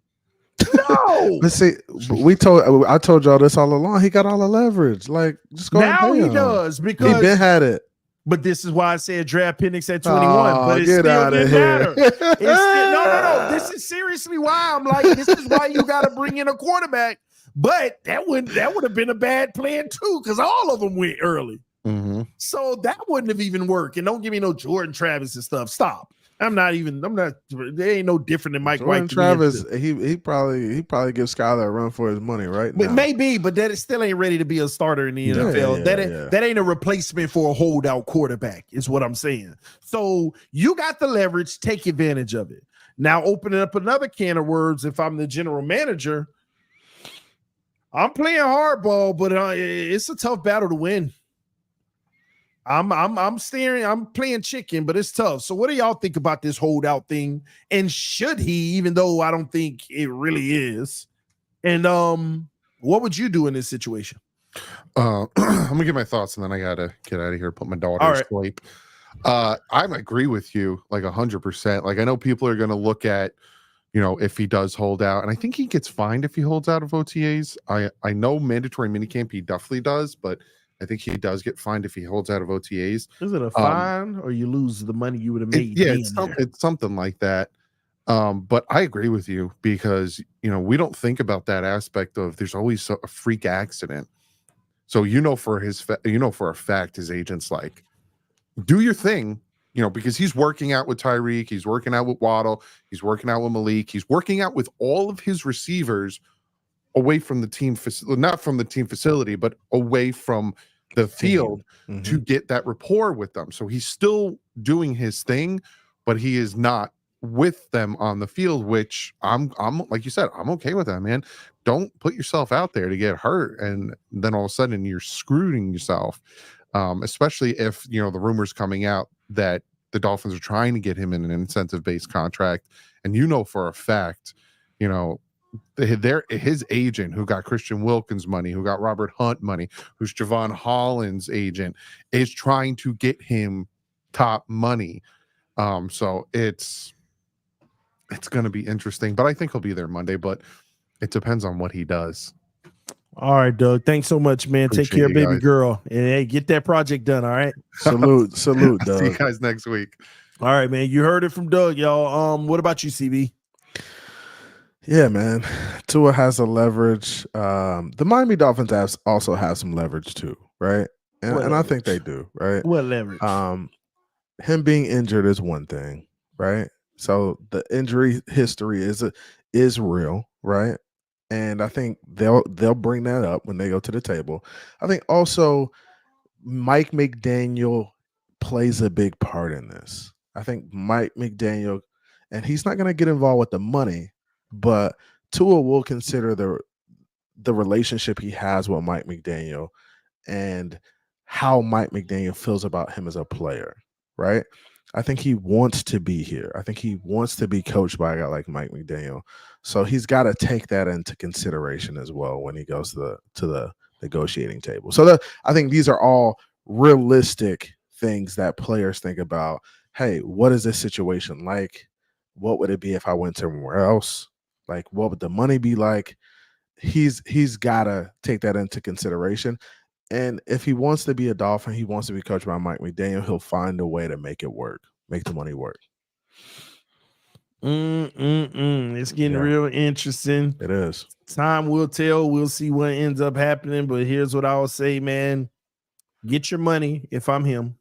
No. Let's see. I told y'all this all along. He got all the leverage. Like, just go now. He him. does, because he been had it. But this is why I said draft Penix at 21. But it still didn't matter. No. This is seriously why I'm like, this is why you got to bring in a quarterback. But that would have been a bad plan too, because all of them went early. So that wouldn't have even worked. And don't give me no Jordan Travis and stuff. Stop. I'm not. They ain't no different than Mike Jordan White. Travis, he probably gives Skyler a run for his money, right? But maybe, but that still ain't ready to be a starter in the NFL. That ain't a replacement for a holdout quarterback, is what I'm saying. So you got the leverage, take advantage of it. Now, opening up another can of worms. If I'm the general manager, I'm playing hardball, but it's a tough battle to win. I'm playing chicken, but it's tough. So what do y'all think about this holdout thing? And should he, even though I don't think it really is? And what would you do in this situation? I'm gonna get my thoughts, and then I gotta get out of here, put my daughter to sleep. I agree with you like 100%. Like, I know people are gonna look at, if he does hold out, and I think he gets fined if he holds out of OTAs. I know mandatory minicamp he definitely does, but I think he does get fined if he holds out of OTAs. Is it a fine, or you lose the money you would have made? It's something like that. But I agree with you, because we don't think about that aspect of there's always a freak accident. So for a fact his agent's like, do your thing, because he's working out with Tyreek, he's working out with Waddle, he's working out with Malik, he's working out with all of his receivers away from the team, not from the team facility, but away from the field to get that rapport with them. So he's still doing his thing, but he is not with them on the field, which I'm like you said, I'm okay with that, man. Don't put yourself out there to get hurt, and then all of a sudden you're screwing yourself. Especially if the rumors coming out that the Dolphins are trying to get him in an incentive-based contract, and for a fact, his agent, who got Christian Wilkins money, who got Robert Hunt money, who's Javon Holland's agent, is trying to get him top money. So it's going to be interesting, but I think he'll be there Monday, but it depends on what he does. All right, Doug. Thanks so much, man. Take care, baby girl. And hey, get that project done. All right. Salute, Doug. See you guys next week. All right, man. You heard it from Doug, y'all. What about you, CB? Yeah, man. Tua has a leverage. The Miami Dolphins also have some leverage too, right? And I think they do, right? What leverage? Him being injured is one thing, right? So the injury history is real, right? And I think they'll bring that up when they go to the table. I think also Mike McDaniel plays a big part in this. I think Mike McDaniel, and he's not going to get involved with the money, but Tua will consider the relationship he has with Mike McDaniel and how Mike McDaniel feels about him as a player, right? I think he wants to be here. I think he wants to be coached by a guy like Mike McDaniel. So he's got to take that into consideration as well when he goes to the negotiating table. So I think these are all realistic things that players think about. Hey, what is this situation like? What would it be if I went somewhere else? Like, what would the money be like? He's got to take that into consideration. And if he wants to be a Dolphin, he wants to be coached by Mike McDaniel, he'll find a way to make it work, make the money work. It's getting real interesting. It is. Time will tell. We'll see what ends up happening. But here's what I'll say, man. Get your money if I'm him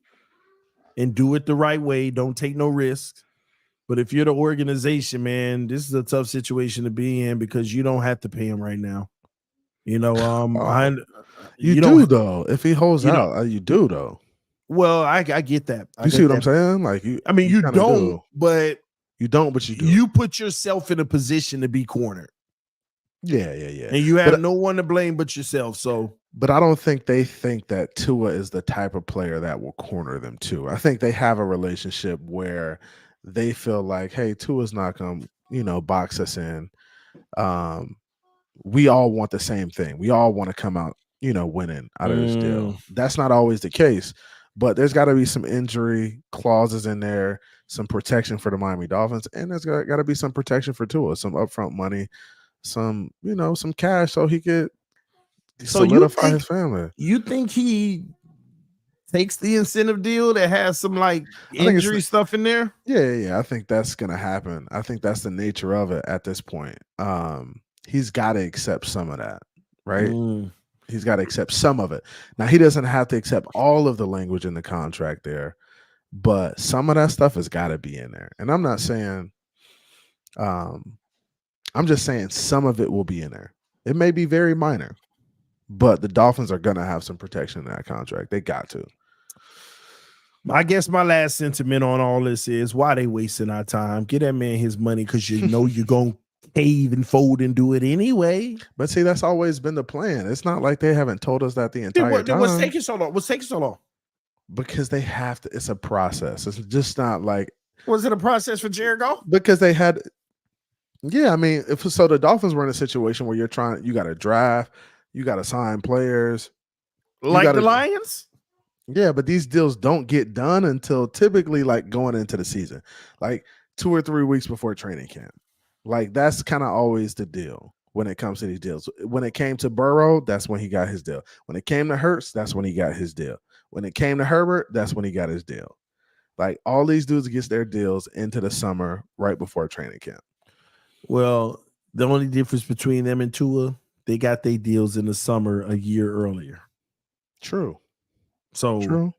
and do it the right way. Don't take no risks. But if you're the organization, man, this is a tough situation to be in because you don't have to pay him right now. You know, you do though. If he holds out, you do though. Well, I get that. You see what I'm saying? Like you. I mean, you don't, but you don't, but you do. You put yourself in a position to be cornered. Yeah. And you have no one to blame but yourself. So, but I don't think they think that Tua is the type of player that will corner them too. I think they have a relationship where they feel like, hey, Tua's not going to, box us in. We all want the same thing. We all want to come out, winning out of this deal. That's not always the case, but there's got to be some injury clauses in there, some protection for the Miami Dolphins, and there's got to be some protection for Tua, some upfront money, some cash so he could solidify his family. You think he takes the incentive deal that has some injury stuff in there? Yeah. I think that's gonna happen. I think that's the nature of it at this point. He's got to accept some of that, right? He's got to accept some of it. Now he doesn't have to accept all of the language in the contract there, but some of that stuff has got to be in there. And I'm not saying, I'm just saying some of it will be in there. It may be very minor, but the Dolphins are gonna have some protection in that contract. They got to. I guess my last sentiment on all this is why they wasting our time. Get that man his money because you know you're going to cave and fold and do it anyway. But see, that's always been the plan. It's not like they haven't told us that the entire time. What's taking so long? What's taking so long? Because they have to. It's a process. It's just not like. Was it a process for Jared Goff? Because they had. Yeah, I mean, if so, the Dolphins were in a situation where you got to draft, you got to sign players. Like the Lions? Yeah, but these deals don't get done until typically going into the season, like 2 or 3 weeks before training camp. Like that's kind of always the deal when it comes to these deals. When it came to Burrow, that's when he got his deal. When it came to Hurts, that's when he got his deal. When it came to Herbert, that's when he got his deal. Like all these dudes get their deals into the summer right before training camp. Well, the only difference between them and Tua, they got their deals in the summer a year earlier. True. So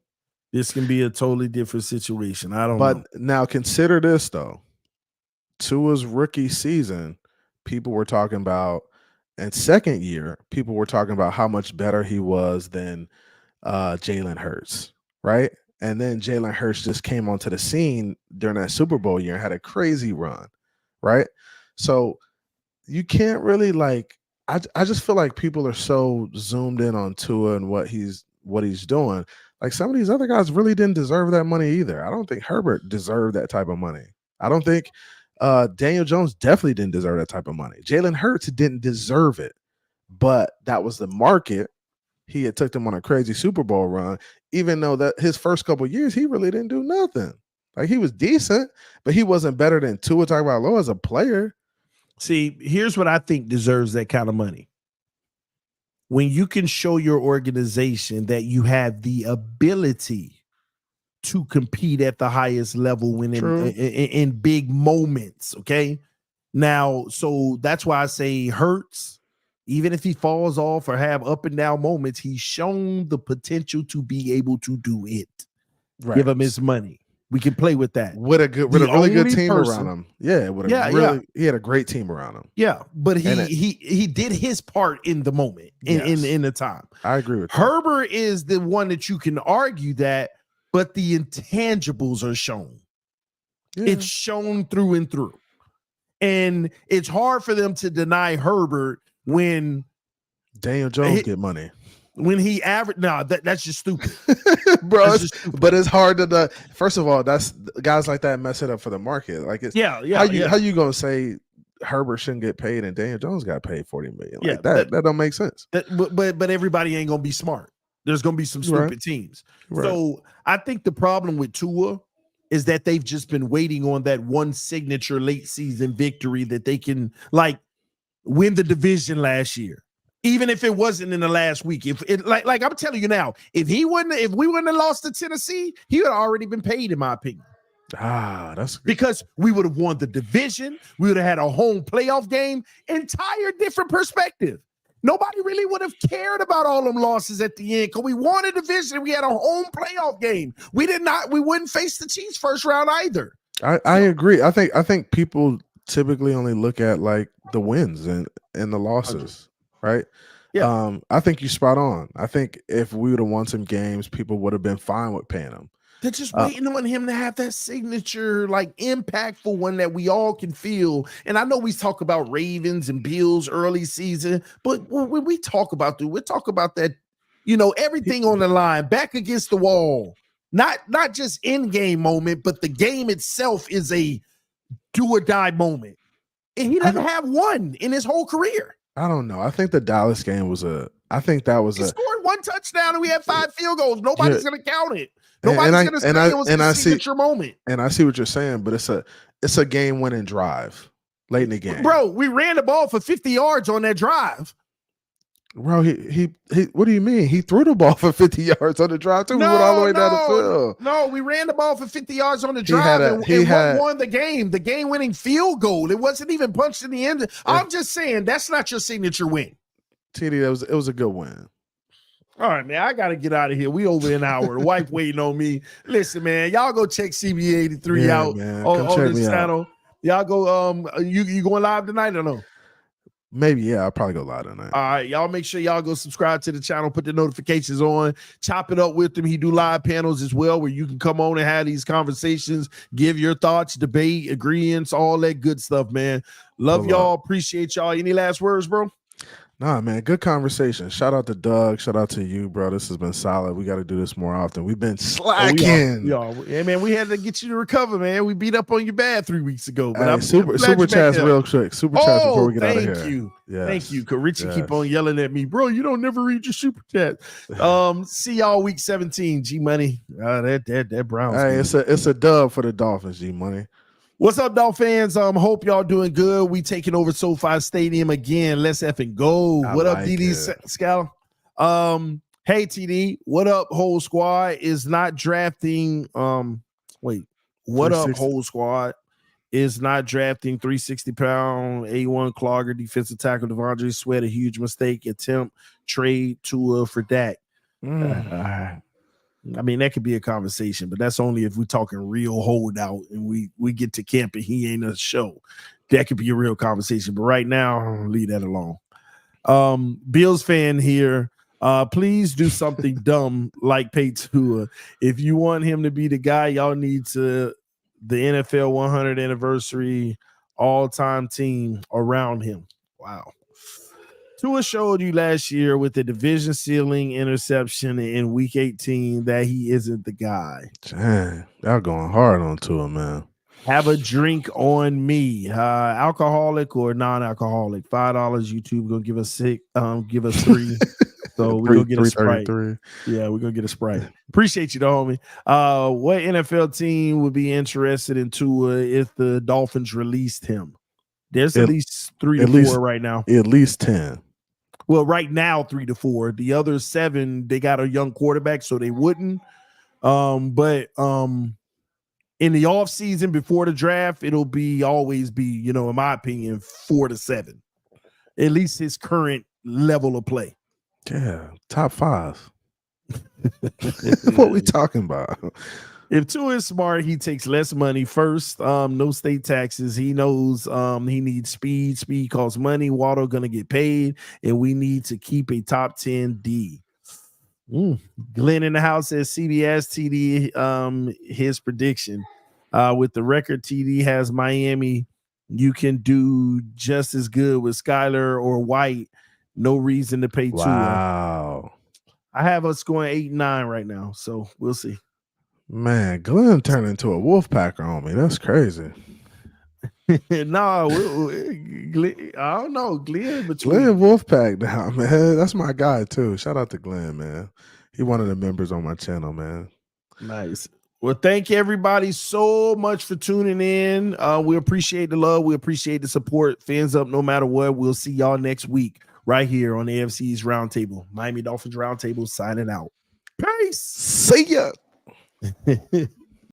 this can be a totally different situation. I don't know. But now consider this though. Tua's rookie season, people were talking about, and second year, people were talking about how much better he was than Jalen Hurts, right? And then Jalen Hurts just came onto the scene during that Super Bowl year and had a crazy run, right? So you can't really I just feel like people are so zoomed in on Tua and what he's doing. Like some of these other guys really didn't deserve that money either. I don't think Herbert deserved that type of money. I don't think Daniel Jones definitely didn't deserve that type of money. Jalen Hurts didn't deserve it, but that was the market. He had took them on a crazy Super Bowl run, even though that his first couple of years, he really didn't do nothing. Like he was decent, but he wasn't better than Tua Tagovailoa as a player. See, here's what I think deserves that kind of money. When you can show your organization that you have the ability to compete at the highest level when in big moments, okay? Now, so that's why I say Hurts, even if he falls off or have up and down moments, he's shown the potential to be able to do it. Right. Give him his money. We can play with that. With a really good team around him. Yeah, he had a great team around him. Yeah, but he did his part in the moment, in the time. I agree with that. Herbert is the one that you can argue that, but the intangibles are shown. It's shown through and through. And it's hard for them to deny Herbert when Daniel Jones get money. When he averaged, that's just stupid, bro. But it's hard to. First of all, that's guys like that mess it up for the market. Like, it's how you gonna say Herbert shouldn't get paid and Daniel Jones got paid $40 million? Like that don't make sense. But everybody ain't gonna be smart. There's gonna be some stupid teams. Right. So I think the problem with Tua is that they've just been waiting on that one signature late season victory that they can like win the division last year. Even if it wasn't in the last week, if it like I'm telling you now, if we wouldn't have lost to Tennessee, he would have already been paid, in my opinion. That's good. Because we would have won the division, we would have had a home playoff game, entire different perspective. Nobody really would have cared about all them losses at the end because we won a division. We had a home playoff game. We wouldn't face the Chiefs first round either. I agree. I think people typically only look at like the wins and the losses. Right. Yeah. I think you're spot on. I think if we would have won some games, people would have been fine with paying him. They're just waiting on him to have that signature, like impactful one that we all can feel. And I know we talk about Ravens and Bills early season, but when we talk about that, everything on the line, back against the wall, not just in-game moment, but the game itself is a do or die moment. And he doesn't have one in his whole career. I don't know. I think the Dallas game was he scored one touchdown and we had 5 field goals. Nobody's going to count it. Nobody's going to say it was a signature moment. And I see what you're saying, but it's a game-winning drive late in the game. Bro, we ran the ball for 50 yards on that drive. Bro, he what do you mean? He threw the ball for 50 yards on the drive too. We went all the way down the field. No, we ran the ball for 50 yards on the drive and won the game. The game-winning field goal. It wasn't even punched in the end. I'm just saying that's not your signature win. TD, it was a good win. All right, man. I gotta get out of here. We over an hour. The wife waiting on me. Listen, man. Y'all go check CB83 out on this channel. Y'all go. You going live tonight or no? Maybe, yeah. I'll probably go live tonight. All right, y'all make sure y'all go subscribe to the channel, put the notifications on, chop it up with him. He do live panels as well where you can come on and have these conversations, give your thoughts, debate, agreements, all that good stuff, man. Love y'all. Appreciate y'all. Any last words, bro? Nah, man, good conversation. Shout out to Doug. Shout out to you, bro. This has been solid. We got to do this more often. We've been slacking. Yeah, man, we had to get you to recover, man. We beat up on you bad 3 weeks ago. But hey, super chats real quick. Super chats before we get out of here. Thank you. Yes. Thank you. Because Richie keep on yelling at me, bro. You don't never read your super chat. See y'all week 17, G Money. That Browns. Hey, it's a dub for the Dolphins, G Money. What's up, Dolphins? Hope y'all doing good. We taking over SoFi Stadium again. Let's effing go. What up, DD Scal? Hey, TD. What up, whole squad is not drafting. What up, whole squad is not drafting 360-pound A1 clogger defensive tackle Devondre Sweat. A huge mistake. Attempt trade TUA for Dak. I mean, that could be a conversation, but that's only if we're talking real holdout and we get to camp and he ain't a show. That could be a real conversation. But right now, leave that alone. Bills fan here. Please do something dumb like pay Tua. If you want him to be the guy, y'all need the NFL 100 anniversary all-time team around him. Wow. Tua showed you last year with the division ceiling interception in week 18 that he isn't the guy. Dang, y'all going hard on Tua, man. Have a drink on me. Alcoholic or non-alcoholic? $5. YouTube gonna give us give us 3. So we're gonna get a Sprite. Yeah, we're gonna get a Sprite. Appreciate you, though, homie. What NFL team would be interested in Tua if the Dolphins released him? There's at least 3 to 4 right now. At least 10. Well, right now, 3 to 4. The other 7, they got a young quarterback, so they wouldn't. But in the offseason before the draft, it'll always be, in my opinion, 4 to 7. At least his current level of play. Yeah, top 5. What we talking about? If Tua is smart, he takes less money first. No state taxes. He knows he needs speed. Speed costs money. Waddle gonna get paid, and we need to keep a top 10 D. Glenn in the house says CBS TD. His prediction. With the record TD has Miami, you can do just as good with Skyler or White. No reason to pay Tua. Wow. I have us going 8-9 right now, so we'll see. Man, Glenn turned into a wolf packer on me. That's crazy. No, I don't know. Glenn Wolfpack now, man. That's my guy too. Shout out to Glenn, man. He one of the members on my channel, man. Nice. Well, thank you everybody so much for tuning in. We appreciate the love. We appreciate the support. Fans up no matter what. We'll see y'all next week right here on the AFC's Roundtable. Miami Dolphins Roundtable signing out. Peace. See ya.